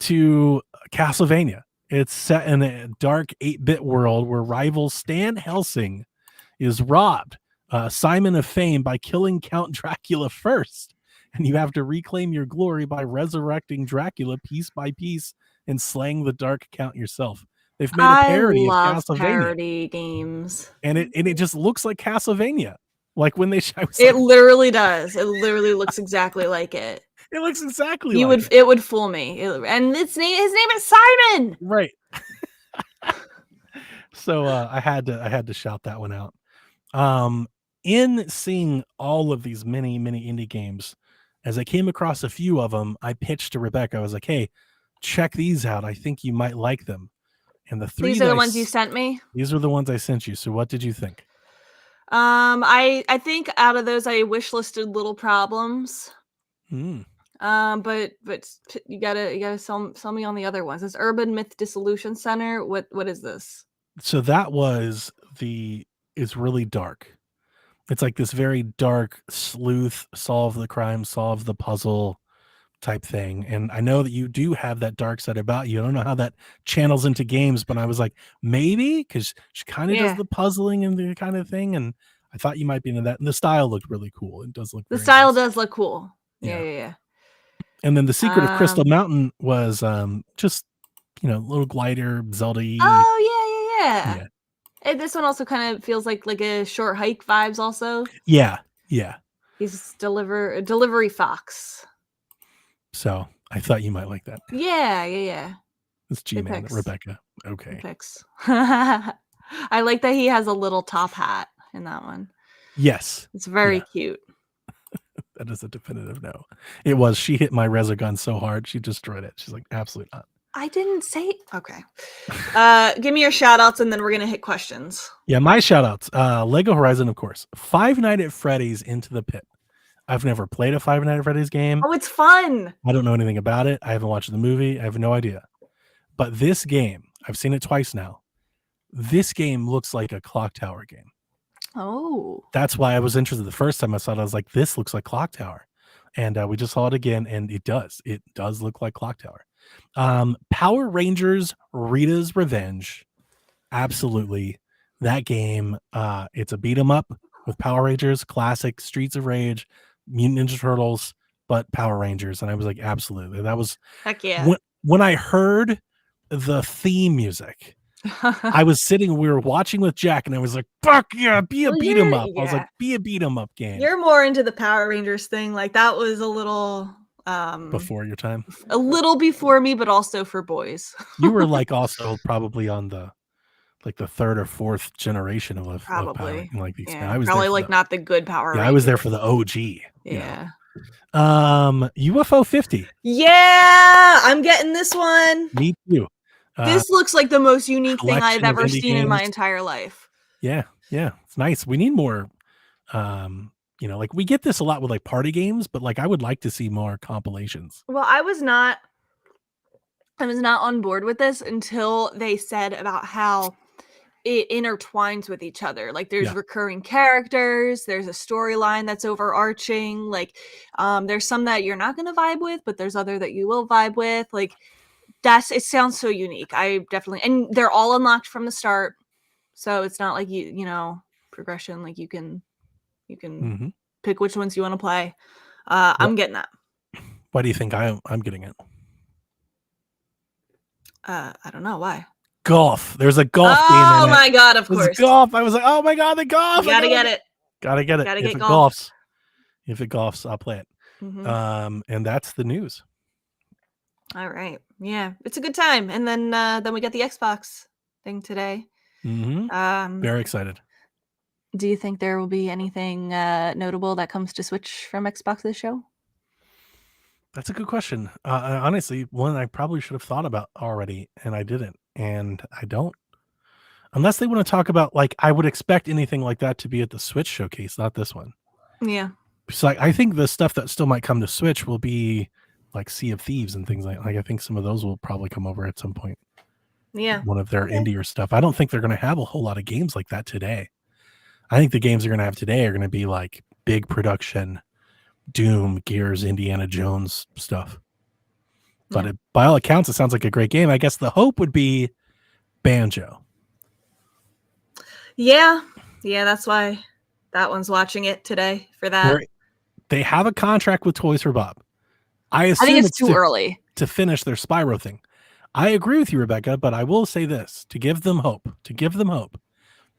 Speaker 3: to Castlevania. It's set in a dark 8-bit world where rival Stan Helsing is robbed Simon of fame by killing Count Dracula first. And you have to reclaim your glory by resurrecting Dracula piece by piece and slaying the Dark Count yourself. They've made a parody of Castlevania.
Speaker 2: Parody games.
Speaker 3: And it just looks like Castlevania. Like when they
Speaker 2: literally does. It literally looks exactly like it.
Speaker 3: It looks exactly
Speaker 2: it would fool me. And his name is Simon.
Speaker 3: Right. So I had to shout that one out. In seeing all of these many indie games, as I came across a few of them, I pitched to Rebecca. I was like, "Hey, check these out. I think you might like them." And
Speaker 2: these are the ones you sent me.
Speaker 3: These were the ones I sent you. So what did you think?
Speaker 2: I think out of those I wish listed Little Problems. But you gotta sell me on the other ones. This Urban Myth Dissolution Center. What is this?
Speaker 3: So that was it's really dark. It's like this very dark sleuth, solve the crime, solve the puzzle type thing. And I know that you do have that dark side about you. I don't know how that channels into games, but I was like, maybe, because she kind of does the puzzling and the kind of thing. And I thought you might be into that. And the style looked really cool. It does look
Speaker 2: the style does look cool. Yeah.
Speaker 3: And then The Secret of Crystal Mountain was just little glider, Zelda-y.
Speaker 2: Oh yeah.
Speaker 3: Yeah.
Speaker 2: And this one also kind of feels like a short hike vibes. Also,
Speaker 3: Yeah.
Speaker 2: he's delivery fox.
Speaker 3: So I thought you might like that.
Speaker 2: Yeah.
Speaker 3: It's G-Man, Rebecca. Okay.
Speaker 2: It picks. I like that he has a little top hat in that one.
Speaker 3: Yes.
Speaker 2: It's very cute.
Speaker 3: That is a definitive no. It was. She hit my Resogun so hard, she destroyed it. She's like, absolutely not.
Speaker 2: I didn't say. Okay. Give me your shout outs and then we're going to hit questions.
Speaker 3: Yeah, my shout outs. Lego Horizon, of course. Five Nights at Freddy's Into the Pit. I've never played a Five Nights at Freddy's game.
Speaker 2: Oh, it's fun.
Speaker 3: I don't know anything about it. I haven't watched the movie. I have no idea. But this game, I've seen it twice now. This game looks like a Clock Tower game.
Speaker 2: Oh.
Speaker 3: That's why I was interested the first time I saw it. I was like, this looks like Clock Tower. And we just saw it again, and it does. It does look like Clock Tower. Power Rangers Rita's Revenge. Absolutely. That game, it's a beat 'em up with Power Rangers, classic Streets of Rage, Mutant Ninja Turtles, but Power Rangers. And I was like, absolutely. That was
Speaker 2: heck yeah.
Speaker 3: When I heard the theme music, I was sitting, we were watching with Jack, and I was like, fuck yeah, be a beat 'em up. I was like, be a beat 'em up game.
Speaker 2: You're more into the Power Rangers thing. Like that was a little
Speaker 3: before your time.
Speaker 2: A little before me, but also for boys.
Speaker 3: You were like also probably on the third or fourth generation of Power. Like the
Speaker 2: I was probably like not the good Power Rangers.
Speaker 3: I was there for the OG.
Speaker 2: Yeah.
Speaker 3: UFO 50.
Speaker 2: Yeah, I'm getting this one.
Speaker 3: Me too.
Speaker 2: This looks like the most unique thing I've ever seen in my entire life.
Speaker 3: Yeah, it's nice. We need more. Like we get this a lot with like party games, but like I would like to see more compilations.
Speaker 2: Well, I was not on board with this until they said about how it intertwines with each other. Like there's recurring characters, there's a storyline that's overarching. Like there's some that you're not going to vibe with, but there's other that you will vibe with. Like it sounds so unique. I definitely, and they're all unlocked from the start. So it's not like progression. Like you can pick which ones you want to play. I'm getting that.
Speaker 3: Why do you think I'm getting it?
Speaker 2: I don't know why.
Speaker 3: Golf. There's a golf game.
Speaker 2: Oh my god! Of course,
Speaker 3: golf. I was like, oh my god, the golf.
Speaker 2: Gotta get it.
Speaker 3: Gotta get it.
Speaker 2: Gotta
Speaker 3: if
Speaker 2: get
Speaker 3: it
Speaker 2: golf.
Speaker 3: If it golfs, I'll play it. And that's the news.
Speaker 2: All right. Yeah, it's a good time. And then we got the Xbox thing today.
Speaker 3: Very excited.
Speaker 2: Do you think there will be anything notable that comes to Switch from Xbox this show?
Speaker 3: That's a good question. Honestly, one I probably should have thought about already, and I didn't. And I don't. Unless they want to talk about, like, I would expect anything like that to be at the Switch showcase, not this one.
Speaker 2: Yeah.
Speaker 3: So I think the stuff that still might come to Switch will be like Sea of Thieves and things like I think some of those will probably come over at some point.
Speaker 2: Yeah.
Speaker 3: One of their indie stuff. I don't think they're going to have a whole lot of games like that today. I think the games they're going to have today are going to be like big production, Doom, Gears, Indiana Jones stuff. But by all accounts, it sounds like a great game. I guess the hope would be Banjo.
Speaker 2: Yeah. That's why that one's watching it today for that.
Speaker 3: They have a contract with Toys for Bob. I
Speaker 2: think it's too early
Speaker 3: to finish their Spyro thing. I agree with you, Rebecca, but I will say this to give them hope.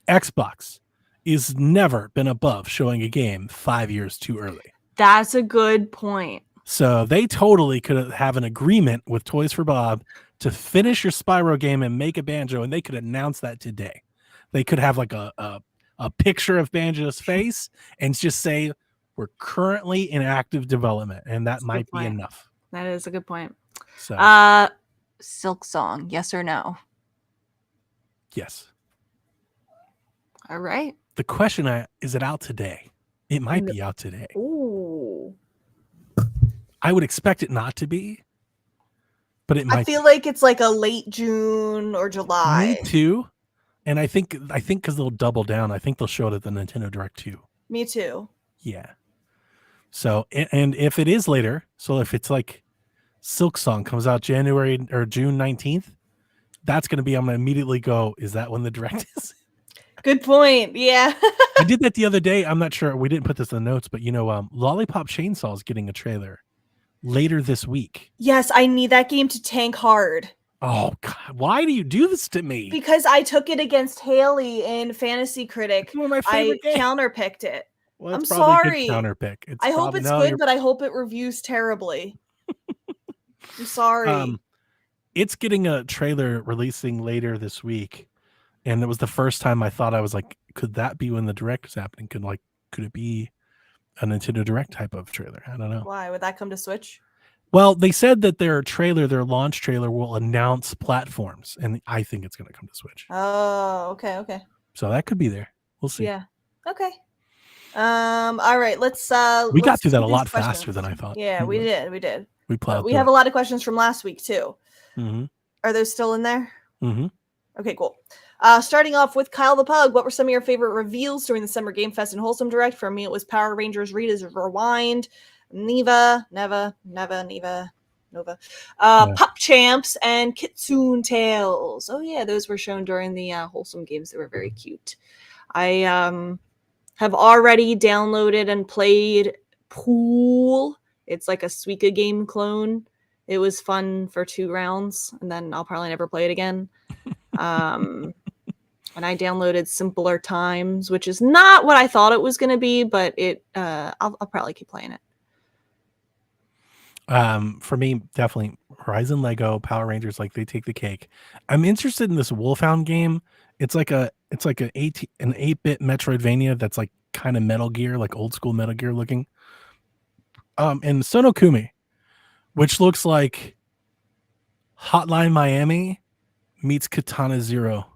Speaker 3: Xbox is never been above showing a game 5 years too early.
Speaker 2: That's a good point.
Speaker 3: So they totally could have an agreement with Toys for Bob to finish your Spyro game and make a Banjo, and they could announce that today. They could have like a picture of Banjo's face and just say, we're currently in active development, and that might be enough.
Speaker 2: That is a good point.
Speaker 3: So,
Speaker 2: Silk Song, yes or no?
Speaker 3: Yes.
Speaker 2: All right.
Speaker 3: The question is it out today? It might be out today.
Speaker 2: Ooh.
Speaker 3: I would expect it not to be, but it might.
Speaker 2: I feel like it's like a late June or July.
Speaker 3: Me too. And I think because they'll double down, I think they'll show it at the Nintendo Direct too.
Speaker 2: Me too.
Speaker 3: Yeah. So, and if it is later, so if it's like Silk Song comes out January or June 19th, that's going to be, I'm going to immediately go, is that when the Direct is?
Speaker 2: Good point. Yeah.
Speaker 3: I did that the other day. I'm not sure. We didn't put this in the notes, but Lollipop Chainsaw is getting a trailer later this week.
Speaker 2: Yes, I need that game to tank hard.
Speaker 3: Oh God, why do you do this to me?
Speaker 2: Because I took it against Haley in Fantasy Critic.
Speaker 3: It's one of my
Speaker 2: I
Speaker 3: favorite games.
Speaker 2: counterpicked it.
Speaker 3: Well,
Speaker 2: I'm
Speaker 3: it's probably
Speaker 2: sorry.
Speaker 3: a good counterpick. It's
Speaker 2: I hope
Speaker 3: probably,
Speaker 2: it's
Speaker 3: no,
Speaker 2: good, but I hope it reviews terribly. I'm sorry.
Speaker 3: It's getting a trailer releasing later this week, and it was the first time I thought, I was like, could that be when the direct is happening? Could it be a Nintendo Direct type of trailer? I don't know.
Speaker 2: Why would that come to Switch?
Speaker 3: Well, they said that their launch trailer will announce platforms, and I think it's going to come to Switch.
Speaker 2: Oh, okay.
Speaker 3: So that could be there. We'll see.
Speaker 2: Yeah. Okay. All right. Let's
Speaker 3: We got through that
Speaker 2: do
Speaker 3: a
Speaker 2: these
Speaker 3: lot
Speaker 2: questions.
Speaker 3: faster than I thought.
Speaker 2: Yeah, we did.
Speaker 3: We plowed.
Speaker 2: We have a lot of questions from last week too.
Speaker 3: Mm-hmm.
Speaker 2: Are those still in there?
Speaker 3: Mm-hmm.
Speaker 2: Okay, cool. Starting off with Kyle the Pug, what were some of your favorite reveals during the Summer Game Fest and Wholesome Direct? For me, it was Power Rangers Rita's Rewind, Nova, Pop Champs, and Kitsune Tales. Oh yeah, those were shown during the Wholesome Games. They were very cute. I have already downloaded and played Pool. It's like a Suika game clone. It was fun for 2 rounds, and then I'll probably never play it again. And I downloaded Simpler Times, which is not what I thought it was going to be, but I'll probably keep playing it.
Speaker 3: For me, definitely Horizon Lego, Power Rangers, like they take the cake. I'm interested in this Wolfhound game. It's like an 8-bit Metroidvania that's like kind of Metal Gear, like old school Metal Gear looking. And Sonokumi, which looks like Hotline Miami meets Katana Zero.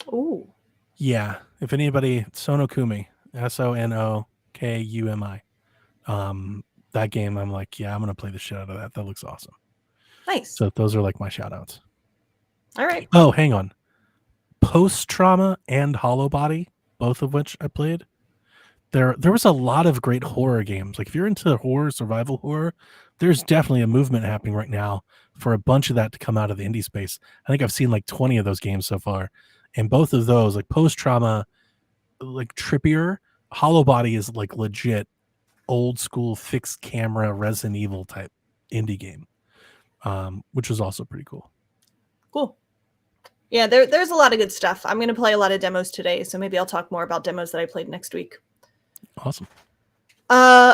Speaker 2: Ooh.
Speaker 3: Yeah. If anybody, Sonokumi, Sonokumi. That game, I'm like, yeah, I'm gonna play the shit out of that. That looks awesome.
Speaker 2: Nice.
Speaker 3: So those are like my shout outs.
Speaker 2: All right.
Speaker 3: Oh, hang on. Post Trauma and Hollow Body, both of which I played. There was a lot of great horror games. Like if you're into horror, survival horror, there's definitely a movement happening right now for a bunch of that to come out of the indie space. I think I've seen like 20 of those games so far. And both of those, like Post Trauma, like trippier. Hollow Body is like legit old school fixed camera Resident Evil type indie game, which was also pretty cool.
Speaker 2: Cool. Yeah, there's a lot of good stuff. I'm going to play a lot of demos today, so maybe I'll talk more about demos that I played next week.
Speaker 3: Awesome.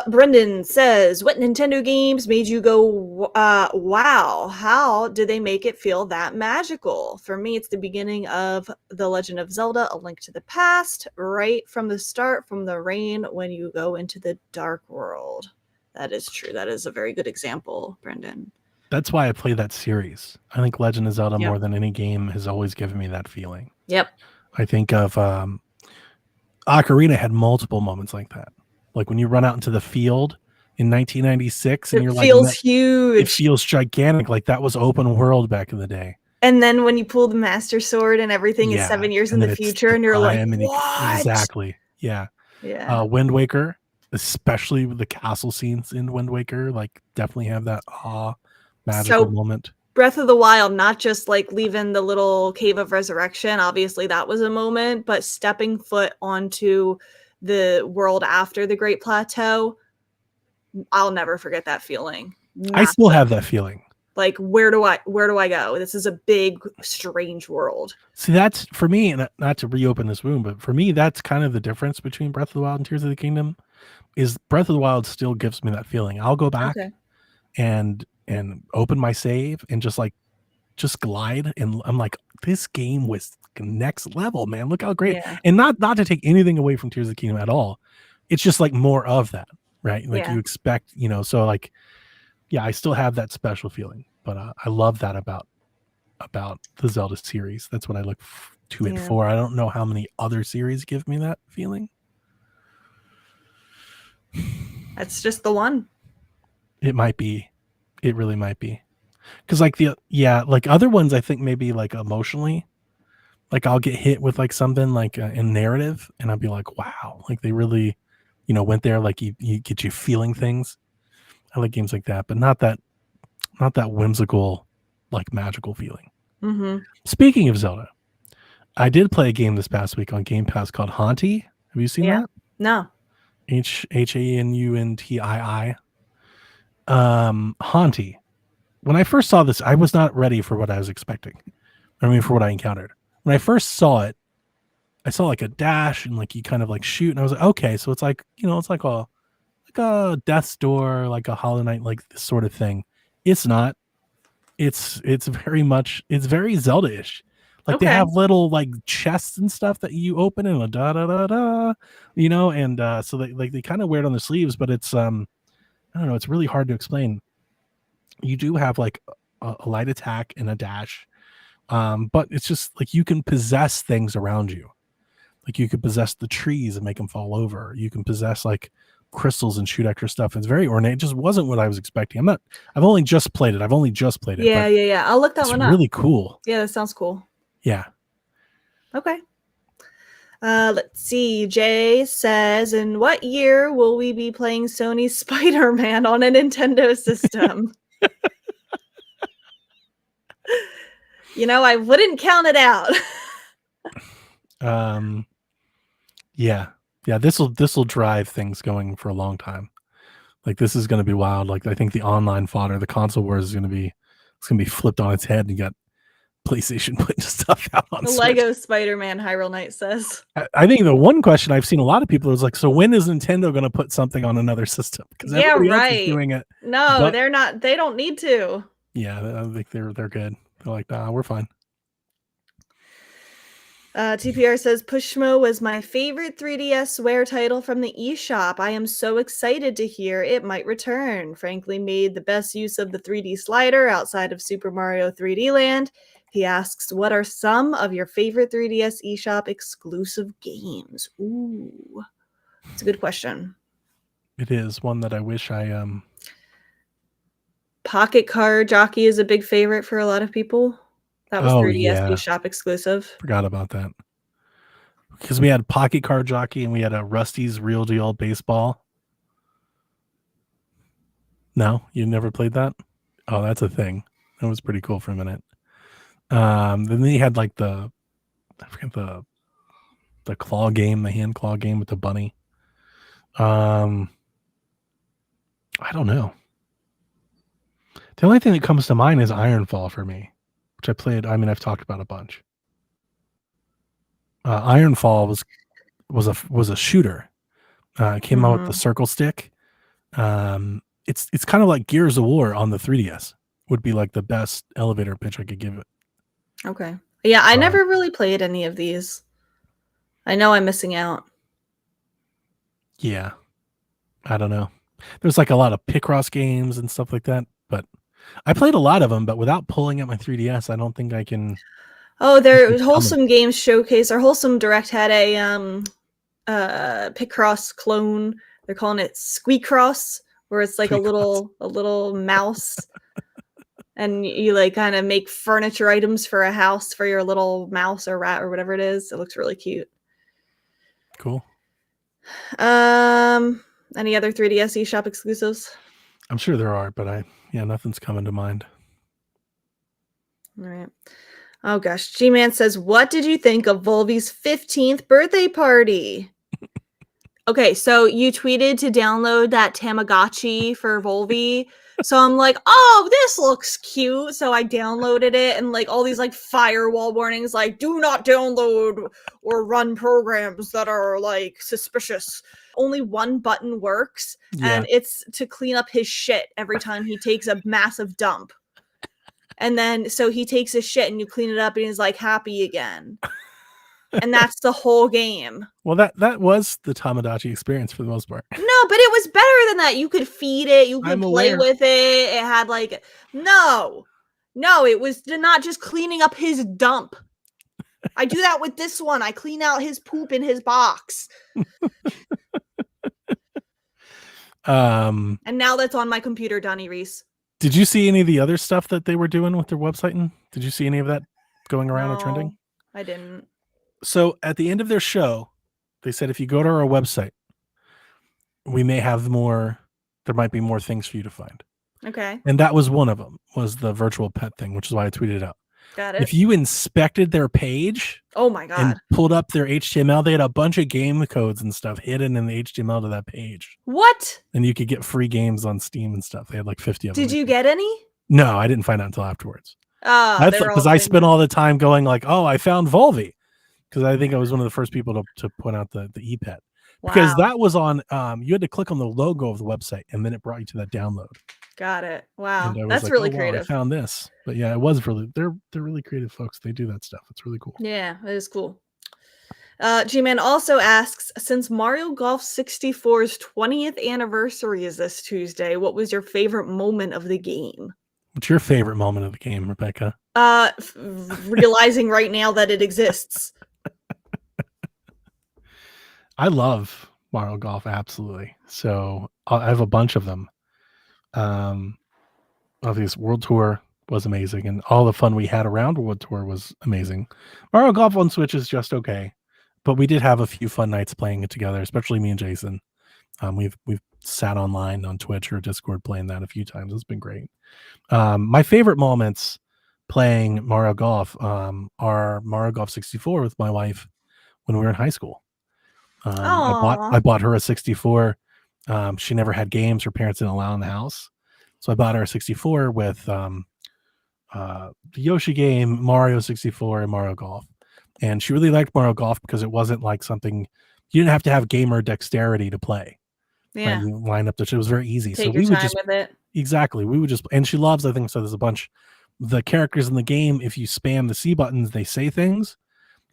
Speaker 2: Brendan says, what Nintendo games made you go, wow? How did they make it feel that magical? For me, it's the beginning of The Legend of Zelda, A Link to the Past, right from the start, from the rain when you go into the dark world. That is true. That is a very good example, Brendan.
Speaker 3: That's why I play that series. I think Legend of Zelda more than any game has always given me that feeling.
Speaker 2: Yep.
Speaker 3: I think of Ocarina had multiple moments like that. Like when you run out into the field in 1996 and you're like,
Speaker 2: it feels huge.
Speaker 3: It feels gigantic. Like that was open world back in the day.
Speaker 2: And then when you pull the Master Sword and everything is 7 years in the future and you're like, what?
Speaker 3: Exactly. Yeah.
Speaker 2: Yeah.
Speaker 3: Wind Waker, especially with the castle scenes in Wind Waker, like definitely have that magical moment.
Speaker 2: Breath of the Wild, not just like leaving the little Cave of Resurrection. Obviously that was a moment, but stepping foot onto the world after the Great Plateau, I'll never forget that feeling.
Speaker 3: I still have that feeling.
Speaker 2: Like, where do I go? This is a big, strange world.
Speaker 3: See, that's for me, and not to reopen this wound, but for me, that's kind of the difference between Breath of the Wild and Tears of the Kingdom. Is Breath of the Wild still gives me that feeling. I'll go back and open my save and just glide, and I'm like, this game was next level, man. Look how great. And not to take anything away from Tears of the Kingdom at all. It's just like more of that, right? Like you expect, so like, yeah, I still have that special feeling, but I love that about the Zelda series. That's what I look to it for. I don't know how many other series give me that feeling.
Speaker 2: That's just the one.
Speaker 3: It might be. It really might be. Because like like other ones, I think maybe like emotionally, like I'll get hit with like something like in narrative, and I'll be like, wow, like they really, went there. Like you get you feeling things. I like games like that, but not that whimsical, like magical feeling.
Speaker 2: Mm-hmm.
Speaker 3: Speaking of Zelda, I did play a game this past week on Game Pass called Haunty. Have you seen that?
Speaker 2: No.
Speaker 3: Hanuntii. Haunty. when I first saw this, I was not ready for what I was expecting. I mean, for what I encountered. When I first saw it, I saw like a dash and like you kind of like shoot, and I was like, okay, so it's like, it's like a Death's Door, like a Hollow Knight, like this sort of thing. It's not. It's very Zelda-ish. Like they have little like chests and stuff that you open and da da da da, and so they kind of wear it on their sleeves, but it's I don't know, it's really hard to explain. You do have like a light attack and a dash, but it's just like you can possess things around you. Like you could possess the trees and make them fall over. You can possess like crystals and shoot extra stuff. It's very ornate. It just wasn't what I was expecting. I've only just played it.
Speaker 2: Yeah. I'll look that one up.
Speaker 3: It's really cool.
Speaker 2: Yeah, that sounds cool.
Speaker 3: Yeah.
Speaker 2: Okay. Let's see. Jay says, in what year will we be playing Sony's Spider-Man on a Nintendo system? I wouldn't count it out.
Speaker 3: Yeah. This will drive things going for a long time. Like this is going to be wild. Like I think the online fodder, the console wars is going to be flipped on its head, and you got PlayStation putting stuff out on
Speaker 2: the
Speaker 3: Switch.
Speaker 2: Lego Spider-Man Hyrule Knight says.
Speaker 3: I think the one question I've seen a lot of people is like, so when is Nintendo going to put something on another system? Because everybody else is doing it.
Speaker 2: No, they're not. They don't need to.
Speaker 3: Yeah, I think they're good. They're like, nah, we're fine.
Speaker 2: TPR says, Pushmo was my favorite 3DS Wear title from the eShop. I am so excited to hear it might return. Frankly, made the best use of the 3D slider outside of Super Mario 3D Land. He asks, what are some of your favorite 3DS eShop exclusive games? Ooh, it's a good question.
Speaker 3: It is one that I wish I
Speaker 2: Pocket Car Jockey is a big favorite for a lot of people. That was 3DS eShop exclusive.
Speaker 3: Forgot about that. Because we had Pocket Car Jockey and we had a Rusty's Real Deal Baseball. No, you never played that? Oh, that's a thing. That was pretty cool for a minute. Then they had like the claw game, the hand claw game with the bunny. I don't know. The only thing that comes to mind is Ironfall for me, which I played. I mean, I've talked about a bunch. Ironfall was a shooter. It came out with the circle stick. It's kind of like Gears of War on the 3DS. Would be like the best elevator pitch I could give it.
Speaker 2: Okay. Yeah, I never really played any of these. I know I'm missing out.
Speaker 3: Yeah. I don't know. There's like a lot of Picross games and stuff like that, but I played a lot of them, but without pulling out my 3DS, I don't think I can.
Speaker 2: Oh, their Wholesome Games Showcase. Our Wholesome Direct had a Picross clone. They're calling it Squeakross, where it's like a little mouse. And you like kind of make furniture items for a house for your little mouse or rat or whatever it is. It looks really cute.
Speaker 3: Cool.
Speaker 2: Any other 3DS eShop exclusives?
Speaker 3: I'm sure there are, but nothing's coming to mind.
Speaker 2: All right. Oh gosh. G-Man says, what did you think of Volvy's 15th birthday party? Okay, so you tweeted to download that Tamagotchi for Volvy. So I'm like, oh, this looks cute. So I downloaded it, and like all these like firewall warnings, like do not download or run programs that are like suspicious. Only one button works, and it's to clean up his shit every time he takes a massive dump. And then so he takes his shit and you clean it up and he's like happy again. And that's the whole game.
Speaker 3: Well, that was the Tamagotchi experience for the most part.
Speaker 2: No, but it was better than that. You could feed it. You could play with it. It had like, no, it was not just cleaning up his dump. I do that with this one. I clean out his poop in his box. And now that's on my computer, Donnie Reese.
Speaker 3: Did you see any of the other stuff that they were doing with their website? And did you see any of that going around or trending?
Speaker 2: I didn't.
Speaker 3: So at the end of their show, they said, if you go to our website, we may have there might be more things for you to find.
Speaker 2: Okay.
Speaker 3: And that was one of them, was the virtual pet thing, which is why I tweeted it out.
Speaker 2: Got it.
Speaker 3: If you inspected their page,
Speaker 2: oh my God,
Speaker 3: and pulled up their HTML, they had a bunch of game codes and stuff hidden in the HTML to that page.
Speaker 2: What?
Speaker 3: And you could get free games on Steam and stuff. They had like 50 of them.
Speaker 2: Did you get any?
Speaker 3: No, I didn't find out until afterwards.
Speaker 2: Ah,
Speaker 3: Because I spent all the time going like, oh, I found Volvi. Because I think I was one of the first people to point out the e-pet. Because
Speaker 2: wow.
Speaker 3: that was on, you had to click on the logo of the website, and then it brought you to that download.
Speaker 2: Got it. Wow,
Speaker 3: And I was
Speaker 2: that's
Speaker 3: like,
Speaker 2: really
Speaker 3: oh, wow, I
Speaker 2: creative.
Speaker 3: found this. But yeah, it was really, they're really creative folks. They do that stuff. It's really cool.
Speaker 2: Yeah, it is cool. G-Man also asks, since Mario Golf 64's 20th anniversary is this Tuesday, what was your favorite moment of the game?
Speaker 3: What's your favorite moment of the game, Rebecca?
Speaker 2: Realizing right now that it exists.
Speaker 3: I love Mario Golf, absolutely. So I have a bunch of them. Obviously, World Tour was amazing, and all the fun we had around World Tour was amazing. Mario Golf on Switch is just okay, but we did have a few fun nights playing it together, especially me and Jason. We've sat online on Twitch or Discord playing that a few times. It's been great. My favorite moments playing Mario Golf are Mario Golf 64 with my wife when we were in high school. I bought her a 64. She never had games. Her parents didn't allow in the house. So I bought her a 64 with the Yoshi game, Mario 64, and Mario Golf. And she really liked Mario Golf because it wasn't like something you didn't have to have gamer dexterity to play.
Speaker 2: Yeah.
Speaker 3: Right? You line up the shit. It was very easy.
Speaker 2: Take
Speaker 3: so
Speaker 2: your
Speaker 3: we would
Speaker 2: time
Speaker 3: just
Speaker 2: with it.
Speaker 3: exactly. We would just and she loves, I think so there's a bunch the characters in the game, if you spam the C buttons, they say things.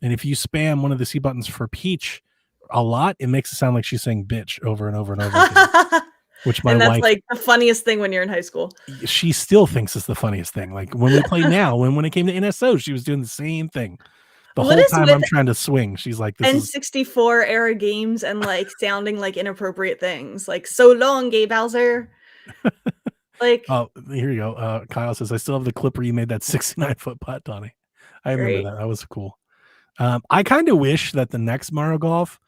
Speaker 3: And if you spam one of the C buttons for Peach a lot, it makes it sound like she's saying bitch over and over and over again. Which my
Speaker 2: and that's
Speaker 3: wife,
Speaker 2: like the funniest thing when you're in high school.
Speaker 3: she still thinks it's the funniest thing. Like when we play now, when it came to NSO, she was doing the same thing. The
Speaker 2: What
Speaker 3: whole
Speaker 2: is
Speaker 3: time
Speaker 2: with
Speaker 3: I'm trying to swing, she's like, this is
Speaker 2: N64 era games and like sounding like inappropriate things, like so long, gay Bowser. Like,
Speaker 3: oh, here you go. Kyle says, I still have the clip where you made that 69-foot putt, Donnie. I remember
Speaker 2: great.
Speaker 3: that. That was cool. I kind of wish that the next Mario Golf,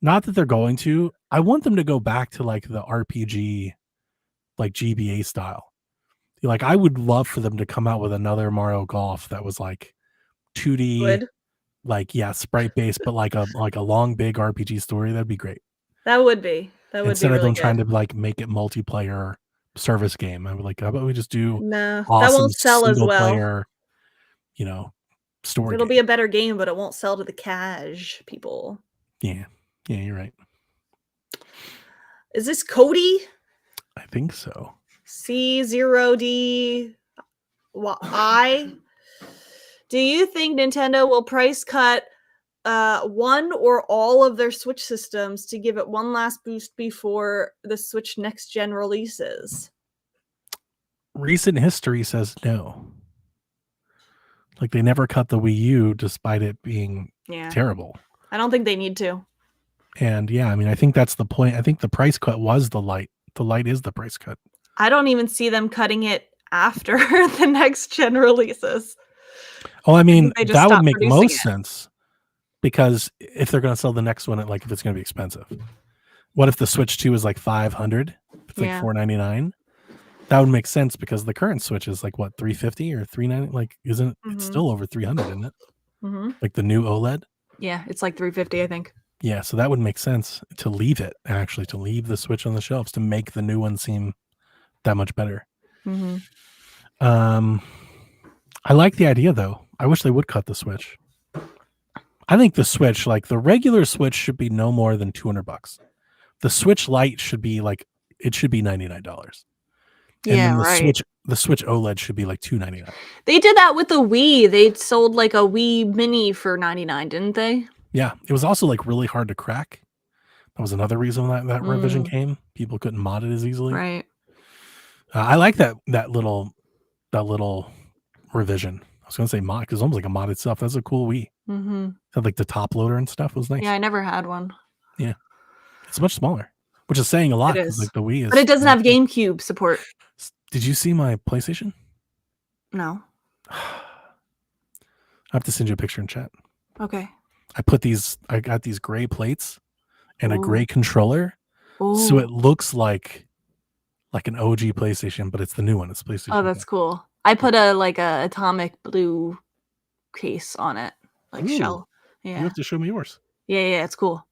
Speaker 3: not that they're going to, I want them to go back to like the RPG, like GBA style. Like I would love for them to come out with another Mario Golf that was like 2D,
Speaker 2: Would.
Speaker 3: like yeah, sprite based, but like a long big RPG story. That'd be great.
Speaker 2: That would be
Speaker 3: Instead of
Speaker 2: really
Speaker 3: them
Speaker 2: good.
Speaker 3: trying to like make it multiplayer service game, I would like, how about we just do
Speaker 2: No, that
Speaker 3: awesome
Speaker 2: won't sell as
Speaker 3: single
Speaker 2: well.
Speaker 3: player, story
Speaker 2: It'll
Speaker 3: game.
Speaker 2: be a better game, but it won't sell to the cash people.
Speaker 3: Yeah, you're right.
Speaker 2: Is this Cody?
Speaker 3: I think so.
Speaker 2: C0DI. Do you think Nintendo will price cut one or all of their Switch systems to give it one last boost before the Switch next gen releases?
Speaker 3: Recent history says no. Like they never cut the Wii U despite it being terrible.
Speaker 2: I don't think they need to.
Speaker 3: And yeah, I mean, I think that's the point. I think the price cut was the Lite. The Lite is the price cut.
Speaker 2: I don't even see them cutting it after the next gen releases.
Speaker 3: Oh, I mean, that would make most sense because if they're going to sell the next one, if it's going to be expensive. What if the Switch 2 is like $500? It's like $499. That would make sense because the current Switch is like what, $350 or $390? Like, isn't it? It's still over $300, isn't it?
Speaker 2: Mm-hmm.
Speaker 3: Like the new OLED.
Speaker 2: Yeah, it's like $350, I think.
Speaker 3: Yeah, so that would make sense to leave it, actually, to leave the Switch on the shelves to make the new one seem that much better.
Speaker 2: Mm-hmm.
Speaker 3: I like the idea, though. I wish they would cut the Switch. I think the Switch, like the regular Switch, should be no more than $200. The Switch Lite should be like, it should be $99. And then the Switch OLED should be like $299.
Speaker 2: They did that with the Wii. They sold like a Wii Mini for $99, didn't they?
Speaker 3: Yeah, it was also like really hard to crack. That was another reason that revision came. People couldn't mod it as easily.
Speaker 2: Right.
Speaker 3: I like that little revision. I was gonna say mod because it's almost like a mod itself. That's a cool Wii.
Speaker 2: Mm-hmm.
Speaker 3: Had like the top loader and stuff was nice.
Speaker 2: Yeah, I never had one.
Speaker 3: Yeah, it's much smaller, which is saying a lot.
Speaker 2: It is.
Speaker 3: Like the Wii is,
Speaker 2: but it doesn't have GameCube support.
Speaker 3: Did you see my PlayStation?
Speaker 2: No.
Speaker 3: I have to send you a picture in chat.
Speaker 2: Okay.
Speaker 3: I got these gray plates and a gray controller.
Speaker 2: Ooh.
Speaker 3: So it looks like an OG PlayStation, but it's the new one. It's PlayStation.
Speaker 2: Oh, that's cool. I put a atomic blue case on it, shell. Yeah.
Speaker 3: You have to show me yours.
Speaker 2: Yeah, it's cool.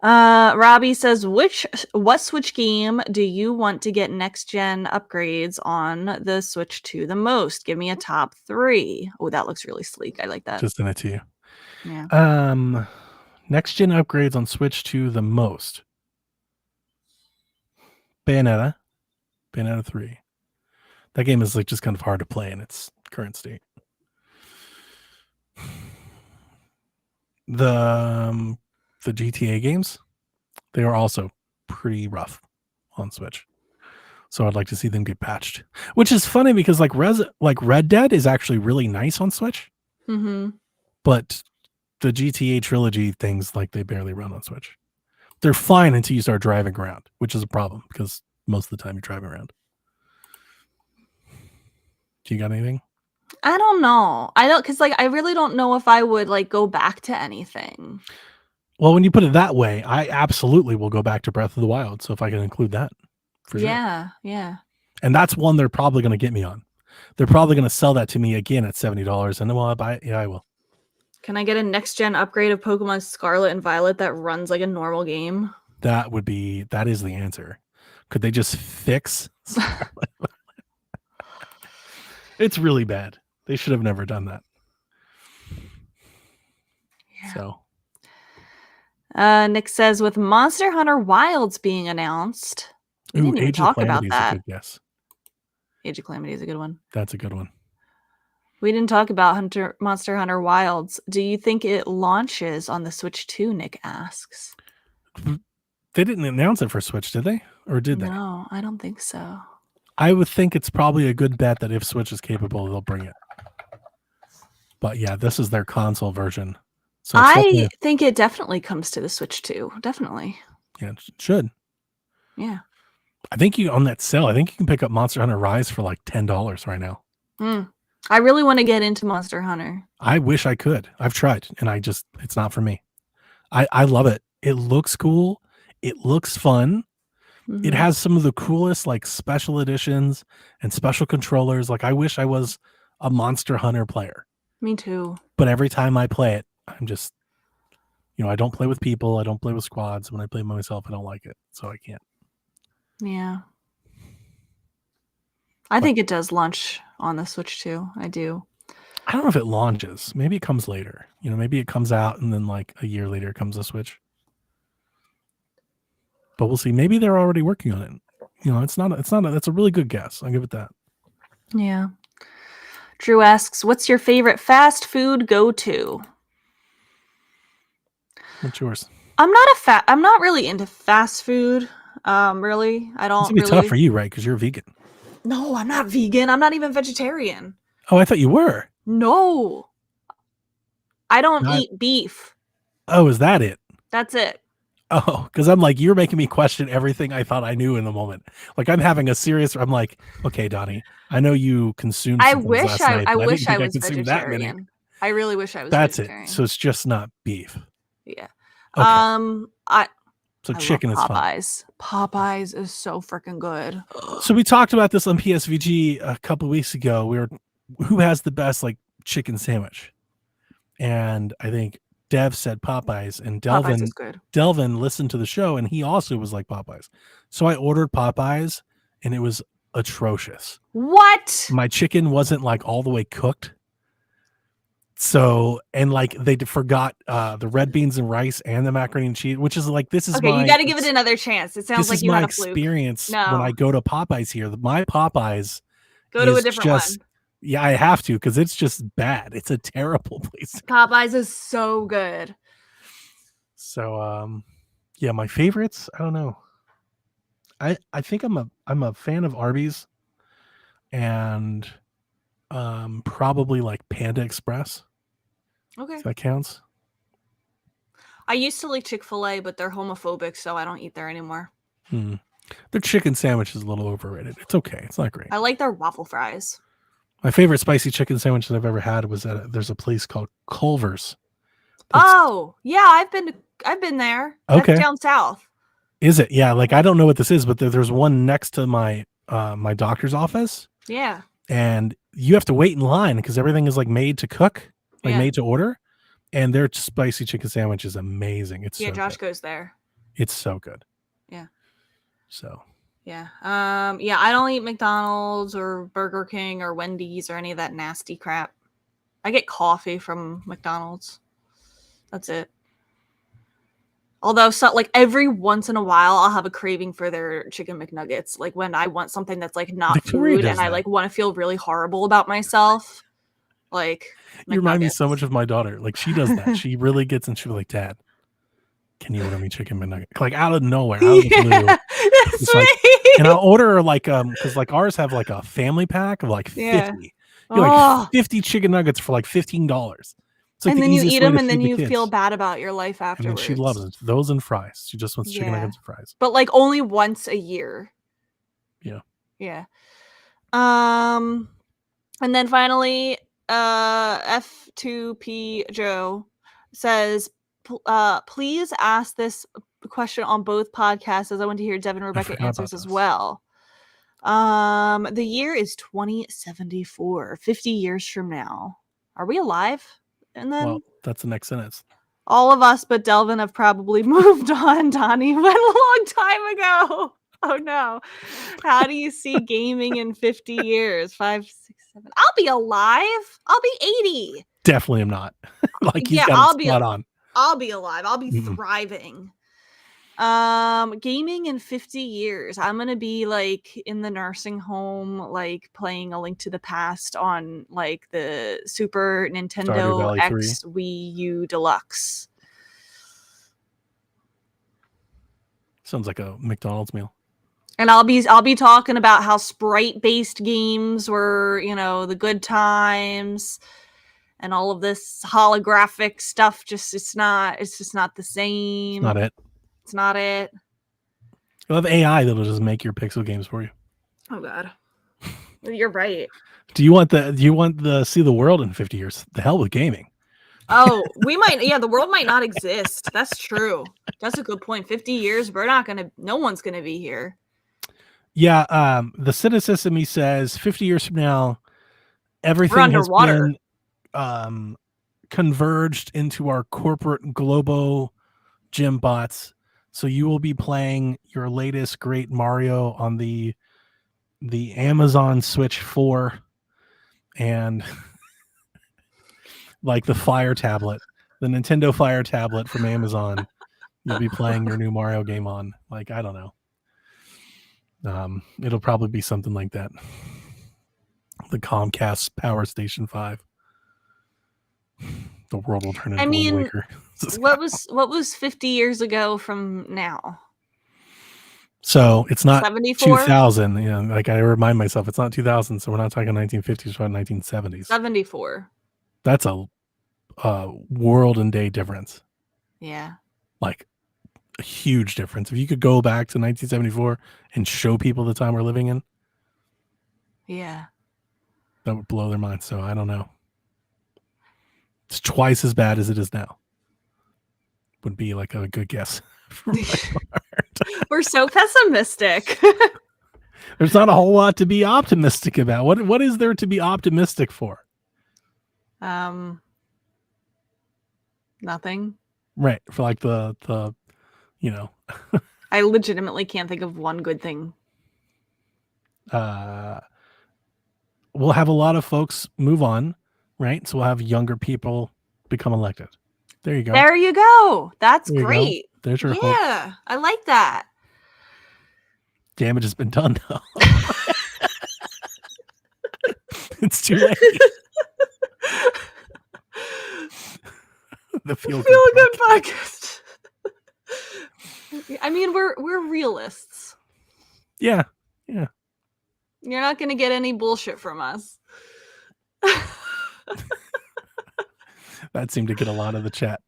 Speaker 2: Robbie says, what Switch game do you want to get next gen upgrades on the Switch 2 the most? Give me a top 3. Oh, that looks really sleek. I like that.
Speaker 3: Just send it to you.
Speaker 2: Yeah.
Speaker 3: Next gen upgrades on Switch 2 the most. Bayonetta 3. That game is like just kind of hard to play in its current state. The GTA games, they are also pretty rough on Switch. So I'd like to see them get patched. Which is funny because like Red Dead is actually really nice on Switch.
Speaker 2: Mm-hmm.
Speaker 3: But the GTA trilogy things, like, they barely run on Switch. They're fine until you start driving around, which is a problem because most of the time you're driving around. Do you got anything?
Speaker 2: I don't know. I don't, because like I really don't know if I would like go back to anything.
Speaker 3: Well, when you put it that way, I absolutely will go back to Breath of the Wild. So if I can include that, for sure.
Speaker 2: Yeah.
Speaker 3: And that's one they're probably going to get me on. They're probably going to sell that to me again at $70, and then will I buy it? Yeah, I will.
Speaker 2: Can I get a next gen upgrade of Pokemon Scarlet and Violet that runs like a normal game?
Speaker 3: That is the answer. Could they just fix Scarlet? It's really bad. They should have never done that.
Speaker 2: Yeah.
Speaker 3: So
Speaker 2: Nick says, with Monster Hunter Wilds being announced, we didn't even talk about that.
Speaker 3: A good guess.
Speaker 2: Age of Calamity is a good one.
Speaker 3: That's a good one.
Speaker 2: We didn't talk about Monster Hunter Wilds. Do you think it launches on the Switch 2? Nick asks.
Speaker 3: They didn't announce it for Switch, did they? Or did they?
Speaker 2: No, I don't think so.
Speaker 3: I would think it's probably a good bet that if Switch is capable, they'll bring it. But yeah, this is their console version. So
Speaker 2: I think it definitely comes to the Switch 2. Definitely.
Speaker 3: Yeah, it should.
Speaker 2: Yeah.
Speaker 3: I think on that sale, I think you can pick up Monster Hunter Rise for like $10 right now.
Speaker 2: I really want to get into Monster Hunter.
Speaker 3: I wish I could. I've tried, and it's not for me. I love it. It looks cool. It looks fun. Mm-hmm. It has some of the coolest like special editions and special controllers. Like I wish I was a Monster Hunter player.
Speaker 2: Me too.
Speaker 3: But every time I play it, I'm just, I don't play with people. I don't play with squads. When I play by myself, I don't like it. So I can't.
Speaker 2: Yeah. I think it does launch on the Switch too. I do.
Speaker 3: I don't know if it launches. Maybe it comes later. Maybe it comes out and then like a year later comes a Switch. But we'll see. Maybe they're already working on it. That's a really good guess. I'll give it that.
Speaker 2: Yeah. Drew asks, what's your favorite fast food go-to?
Speaker 3: What's yours?
Speaker 2: I'm not really into fast food. Really. I don't.
Speaker 3: It's gonna be tough for you, right? Because you're a vegan.
Speaker 2: No, I'm not vegan. I'm not even vegetarian.
Speaker 3: Oh, I thought you were.
Speaker 2: No. I don't eat beef.
Speaker 3: Oh, is that it?
Speaker 2: That's it.
Speaker 3: Oh, because I'm like, you're making me question everything I thought I knew in the moment. Like I'm having I'm like, okay, Donnie, I know you consumed.
Speaker 2: I wish I was vegetarian. I really wish I was.
Speaker 3: That's
Speaker 2: vegetarian.
Speaker 3: It. So it's just not beef.
Speaker 2: Yeah.
Speaker 3: Okay. So chicken is
Speaker 2: Popeyes. Popeyes is so freaking good.
Speaker 3: So we talked about this on PSVG a couple of weeks ago. Who has the best like chicken sandwich? And I think Dev said Popeyes, and Delvin listened to the show, and he also was like Popeyes. So I ordered Popeyes, and it was atrocious.
Speaker 2: What?
Speaker 3: My chicken wasn't like all the way cooked. So, and like they forgot the red beans and rice and the macaroni and cheese, which is like, this is
Speaker 2: okay. You got to give it another chance. It sounds like you had a fluke.
Speaker 3: Experience when I go to Popeyes here. My Popeyes
Speaker 2: go to a different one.
Speaker 3: Yeah, I have to because it's just bad. It's a terrible place.
Speaker 2: Popeyes is so good.
Speaker 3: So, yeah, my favorites. I don't know. I think I'm a fan of Arby's, and probably like Panda Express.
Speaker 2: Okay,
Speaker 3: if that counts.
Speaker 2: I used to like Chick-fil-A, but they're homophobic, so I don't eat there anymore.
Speaker 3: Their chicken sandwich is a little overrated. It's okay. It's not great.
Speaker 2: I like their waffle fries.
Speaker 3: My favorite spicy chicken sandwich that I've ever had was there's a place called Culver's.
Speaker 2: Oh, yeah, I've been there.
Speaker 3: Okay.
Speaker 2: That's down south.
Speaker 3: Is it? Yeah, like I don't know what this is, but there's one next to my my doctor's office.
Speaker 2: Yeah.
Speaker 3: And you have to wait in line because everything is like made to cook, like made to order. And their spicy chicken sandwich is amazing. It's
Speaker 2: Josh goes there.
Speaker 3: It's so good.
Speaker 2: Yeah.
Speaker 3: So.
Speaker 2: Yeah. Yeah, I don't eat McDonald's or Burger King or Wendy's or any of that nasty crap. I get coffee from McDonald's. That's it. Although, so like every once in a while, I'll have a craving for their chicken McNuggets. Like when I want something that's like not
Speaker 3: Victoria
Speaker 2: food,
Speaker 3: does
Speaker 2: and I
Speaker 3: that.
Speaker 2: like want to feel really horrible about myself. Like
Speaker 3: You remind me
Speaker 2: McNuggets.
Speaker 3: so much of my daughter. Like she does that. She really gets and she'll be like, "Dad, can you order me chicken McNugget?" Like out of nowhere, out of the blue.
Speaker 2: It's
Speaker 3: It's like,
Speaker 2: sweet.
Speaker 3: and I'll order like because like ours have like a family pack of like 50.
Speaker 2: Yeah.
Speaker 3: You're like
Speaker 2: Oh.
Speaker 3: 50 chicken nuggets for like $15. It's like
Speaker 2: And
Speaker 3: the
Speaker 2: then you
Speaker 3: easiest
Speaker 2: eat
Speaker 3: way
Speaker 2: them,
Speaker 3: to
Speaker 2: and then
Speaker 3: feed the
Speaker 2: you feel
Speaker 3: kids.
Speaker 2: bad about your life
Speaker 3: And then
Speaker 2: afterwards.
Speaker 3: she loves it. Those and fries. She just wants chicken
Speaker 2: Yeah.
Speaker 3: nuggets and fries.
Speaker 2: But like only once a year.
Speaker 3: Yeah.
Speaker 2: Yeah. And then finally, F2P Joe says, please ask this question on both podcasts, as I want to hear Devin and Rebecca
Speaker 3: forgot
Speaker 2: answers
Speaker 3: about
Speaker 2: as
Speaker 3: this.
Speaker 2: well. The year is 2074, 50 years from now. Are we alive? And then
Speaker 3: Well, that's the next sentence.
Speaker 2: all of us but Delvin have probably moved on, Donnie, but a long time ago. Oh no. How do you see gaming in 50 years? 5, 6, 7. I'll be alive. I'll be 80.
Speaker 3: Definitely am not. Like he's
Speaker 2: Yeah,
Speaker 3: got
Speaker 2: I'll
Speaker 3: it
Speaker 2: be
Speaker 3: spot on.
Speaker 2: I'll be alive. I'll be
Speaker 3: Mm-mm.
Speaker 2: thriving. Gaming in 50 years. I'm gonna be like in the nursing home, like playing A Link to the Past on like the Super
Speaker 3: Stardew
Speaker 2: Nintendo
Speaker 3: Valley 3.
Speaker 2: X Wii U Deluxe.
Speaker 3: Sounds like a McDonald's meal.
Speaker 2: And I'll be talking about how sprite-based games were, you know, the good times, and all of this holographic stuff. It's just not the same.
Speaker 3: It's not it.
Speaker 2: It's not it.
Speaker 3: You'll have AI that'll just make your pixel games for you.
Speaker 2: Oh God, you're right.
Speaker 3: Do you want the see the world in 50 years? The hell with gaming.
Speaker 2: Oh, we might. Yeah, the world might not exist. That's true. That's a good point. 50 years, no one's gonna be here.
Speaker 3: Yeah, the cynicism, he says 50 years from now, everything has been converged into our corporate globo gym bots. So you will be playing your latest great Mario on the Amazon Switch 4 and like the Fire tablet, the Nintendo Fire tablet from Amazon. You'll be playing your new Mario game on. Like, I don't know. It'll probably be something like that. The Comcast Power Station 5. The world will turn into Wind Waker.
Speaker 2: what was 50 years ago from now?
Speaker 3: So it's not
Speaker 2: 74?
Speaker 3: 2000. You know, like I remind myself, it's not 2000. So we're not talking 1950s, we're talking 1970s.
Speaker 2: 74.
Speaker 3: That's a world and day difference.
Speaker 2: Yeah.
Speaker 3: Like a huge difference. If you could go back to 1974 and show people the time we're living in,
Speaker 2: yeah,
Speaker 3: that would blow their minds. So I don't know. It's twice as bad as it is now. Would be like a good guess.
Speaker 2: We're so pessimistic.
Speaker 3: There's not a whole lot to be optimistic about. What is there to be optimistic for?
Speaker 2: Nothing.
Speaker 3: Right. For like the you know.
Speaker 2: I legitimately can't think of one good thing.
Speaker 3: We'll have a lot of folks move on, right? So we'll have younger people become elected. There you go.
Speaker 2: There you go. That's great.
Speaker 3: There's your hope.
Speaker 2: Yeah, I like that.
Speaker 3: Damage has been done though. It's too late. The feel good
Speaker 2: podcast. I mean, we're realists.
Speaker 3: Yeah.
Speaker 2: You're not gonna get any bullshit from us.
Speaker 3: That seemed to get a lot of the chat.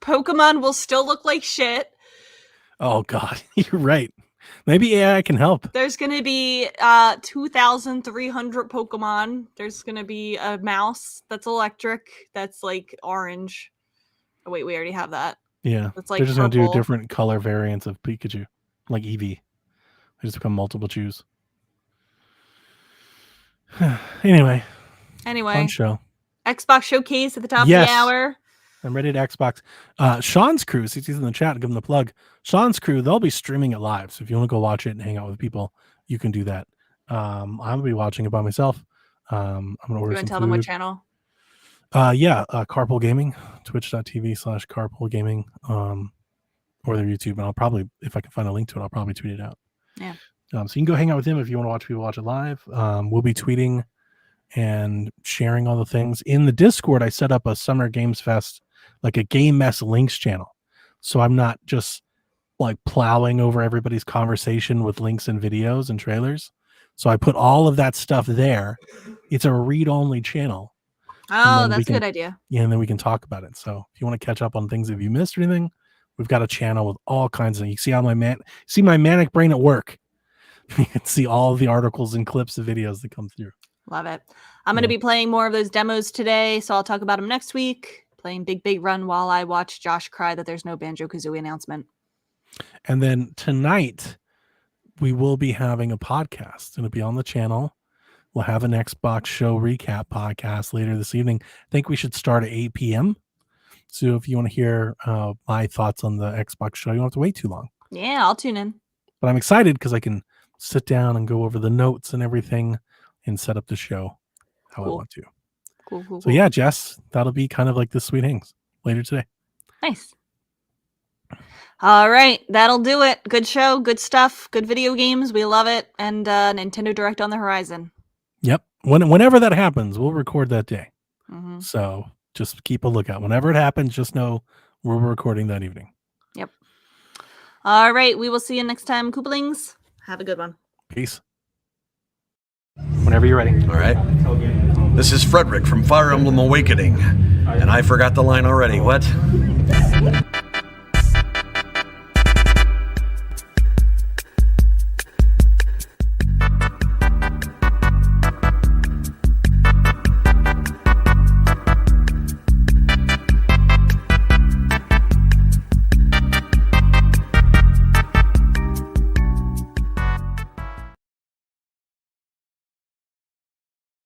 Speaker 2: Pokemon will still look like shit.
Speaker 3: Oh God, you're right. Maybe AI can help.
Speaker 2: There's gonna be 2,300 Pokemon. There's gonna be a mouse that's electric, that's like orange. Oh wait, we already have that.
Speaker 3: Yeah,
Speaker 2: That's like
Speaker 3: they're just
Speaker 2: purple.
Speaker 3: gonna do different color variants of Pikachu, like Eevee. They just become multiple chews. Anyway, fun show.
Speaker 2: Xbox Showcase at the top of the hour.
Speaker 3: I'm ready to Xbox. Sean's crew, since he's in the chat, give him the plug. Sean's crew, they'll be streaming it live. So if you want to go watch it and hang out with people, you can do that. I'm gonna be watching it by myself. I'm gonna order some
Speaker 2: tell
Speaker 3: food.
Speaker 2: them what channel?
Speaker 3: Carpool Gaming, twitch.tv/carpool gaming, or their YouTube, and I'll probably, if I can find a link to it, I'll probably tweet it out.
Speaker 2: Yeah.
Speaker 3: So you can go hang out with him if you want to watch people watch it live. We'll be tweeting and sharing all the things. In the Discord, I set up a Summer Games Fest, like a Game Mess links channel. So I'm not just like plowing over everybody's conversation with links and videos and trailers. So I put all of that stuff there. It's a read-only channel.
Speaker 2: Oh, that's a good idea.
Speaker 3: Yeah, and then we can talk about it. So if you want to catch up on things, if you missed anything, we've got a channel with all kinds of things. You see how my manic brain at work. You can see all of the articles and clips of videos that come through.
Speaker 2: Love it. I'm going to be playing more of those demos today, so I'll talk about them next week. Playing Big Run while I watch Josh cry that there's no Banjo-Kazooie announcement.
Speaker 3: And then tonight, we will be having a podcast. It'll be on the channel. We'll have an Xbox show recap podcast later this evening. I think we should start at 8 p.m. So if you want to hear my thoughts on the Xbox show, you don't have to wait too long.
Speaker 2: Yeah, I'll tune in.
Speaker 3: But I'm excited because I can sit down and go over the notes and everything and set up the show how I want to.
Speaker 2: Cool.
Speaker 3: So yeah, Jess, that'll be kind of like the Sweet Hangs later today.
Speaker 2: Nice. All right, that'll do it. Good show, good stuff, good video games. We love it. And Nintendo Direct on the horizon.
Speaker 3: Yep. Whenever that happens, we'll record that day.
Speaker 2: Mm-hmm.
Speaker 3: So just keep a lookout. Whenever it happens, just know we're recording that evening.
Speaker 2: Yep. All right, we will see you next time, Koopalings. Have a good one.
Speaker 3: Peace. Whenever you're ready.
Speaker 1: All right. This is Frederick from Fire Emblem Awakening. And I forgot the line already. What?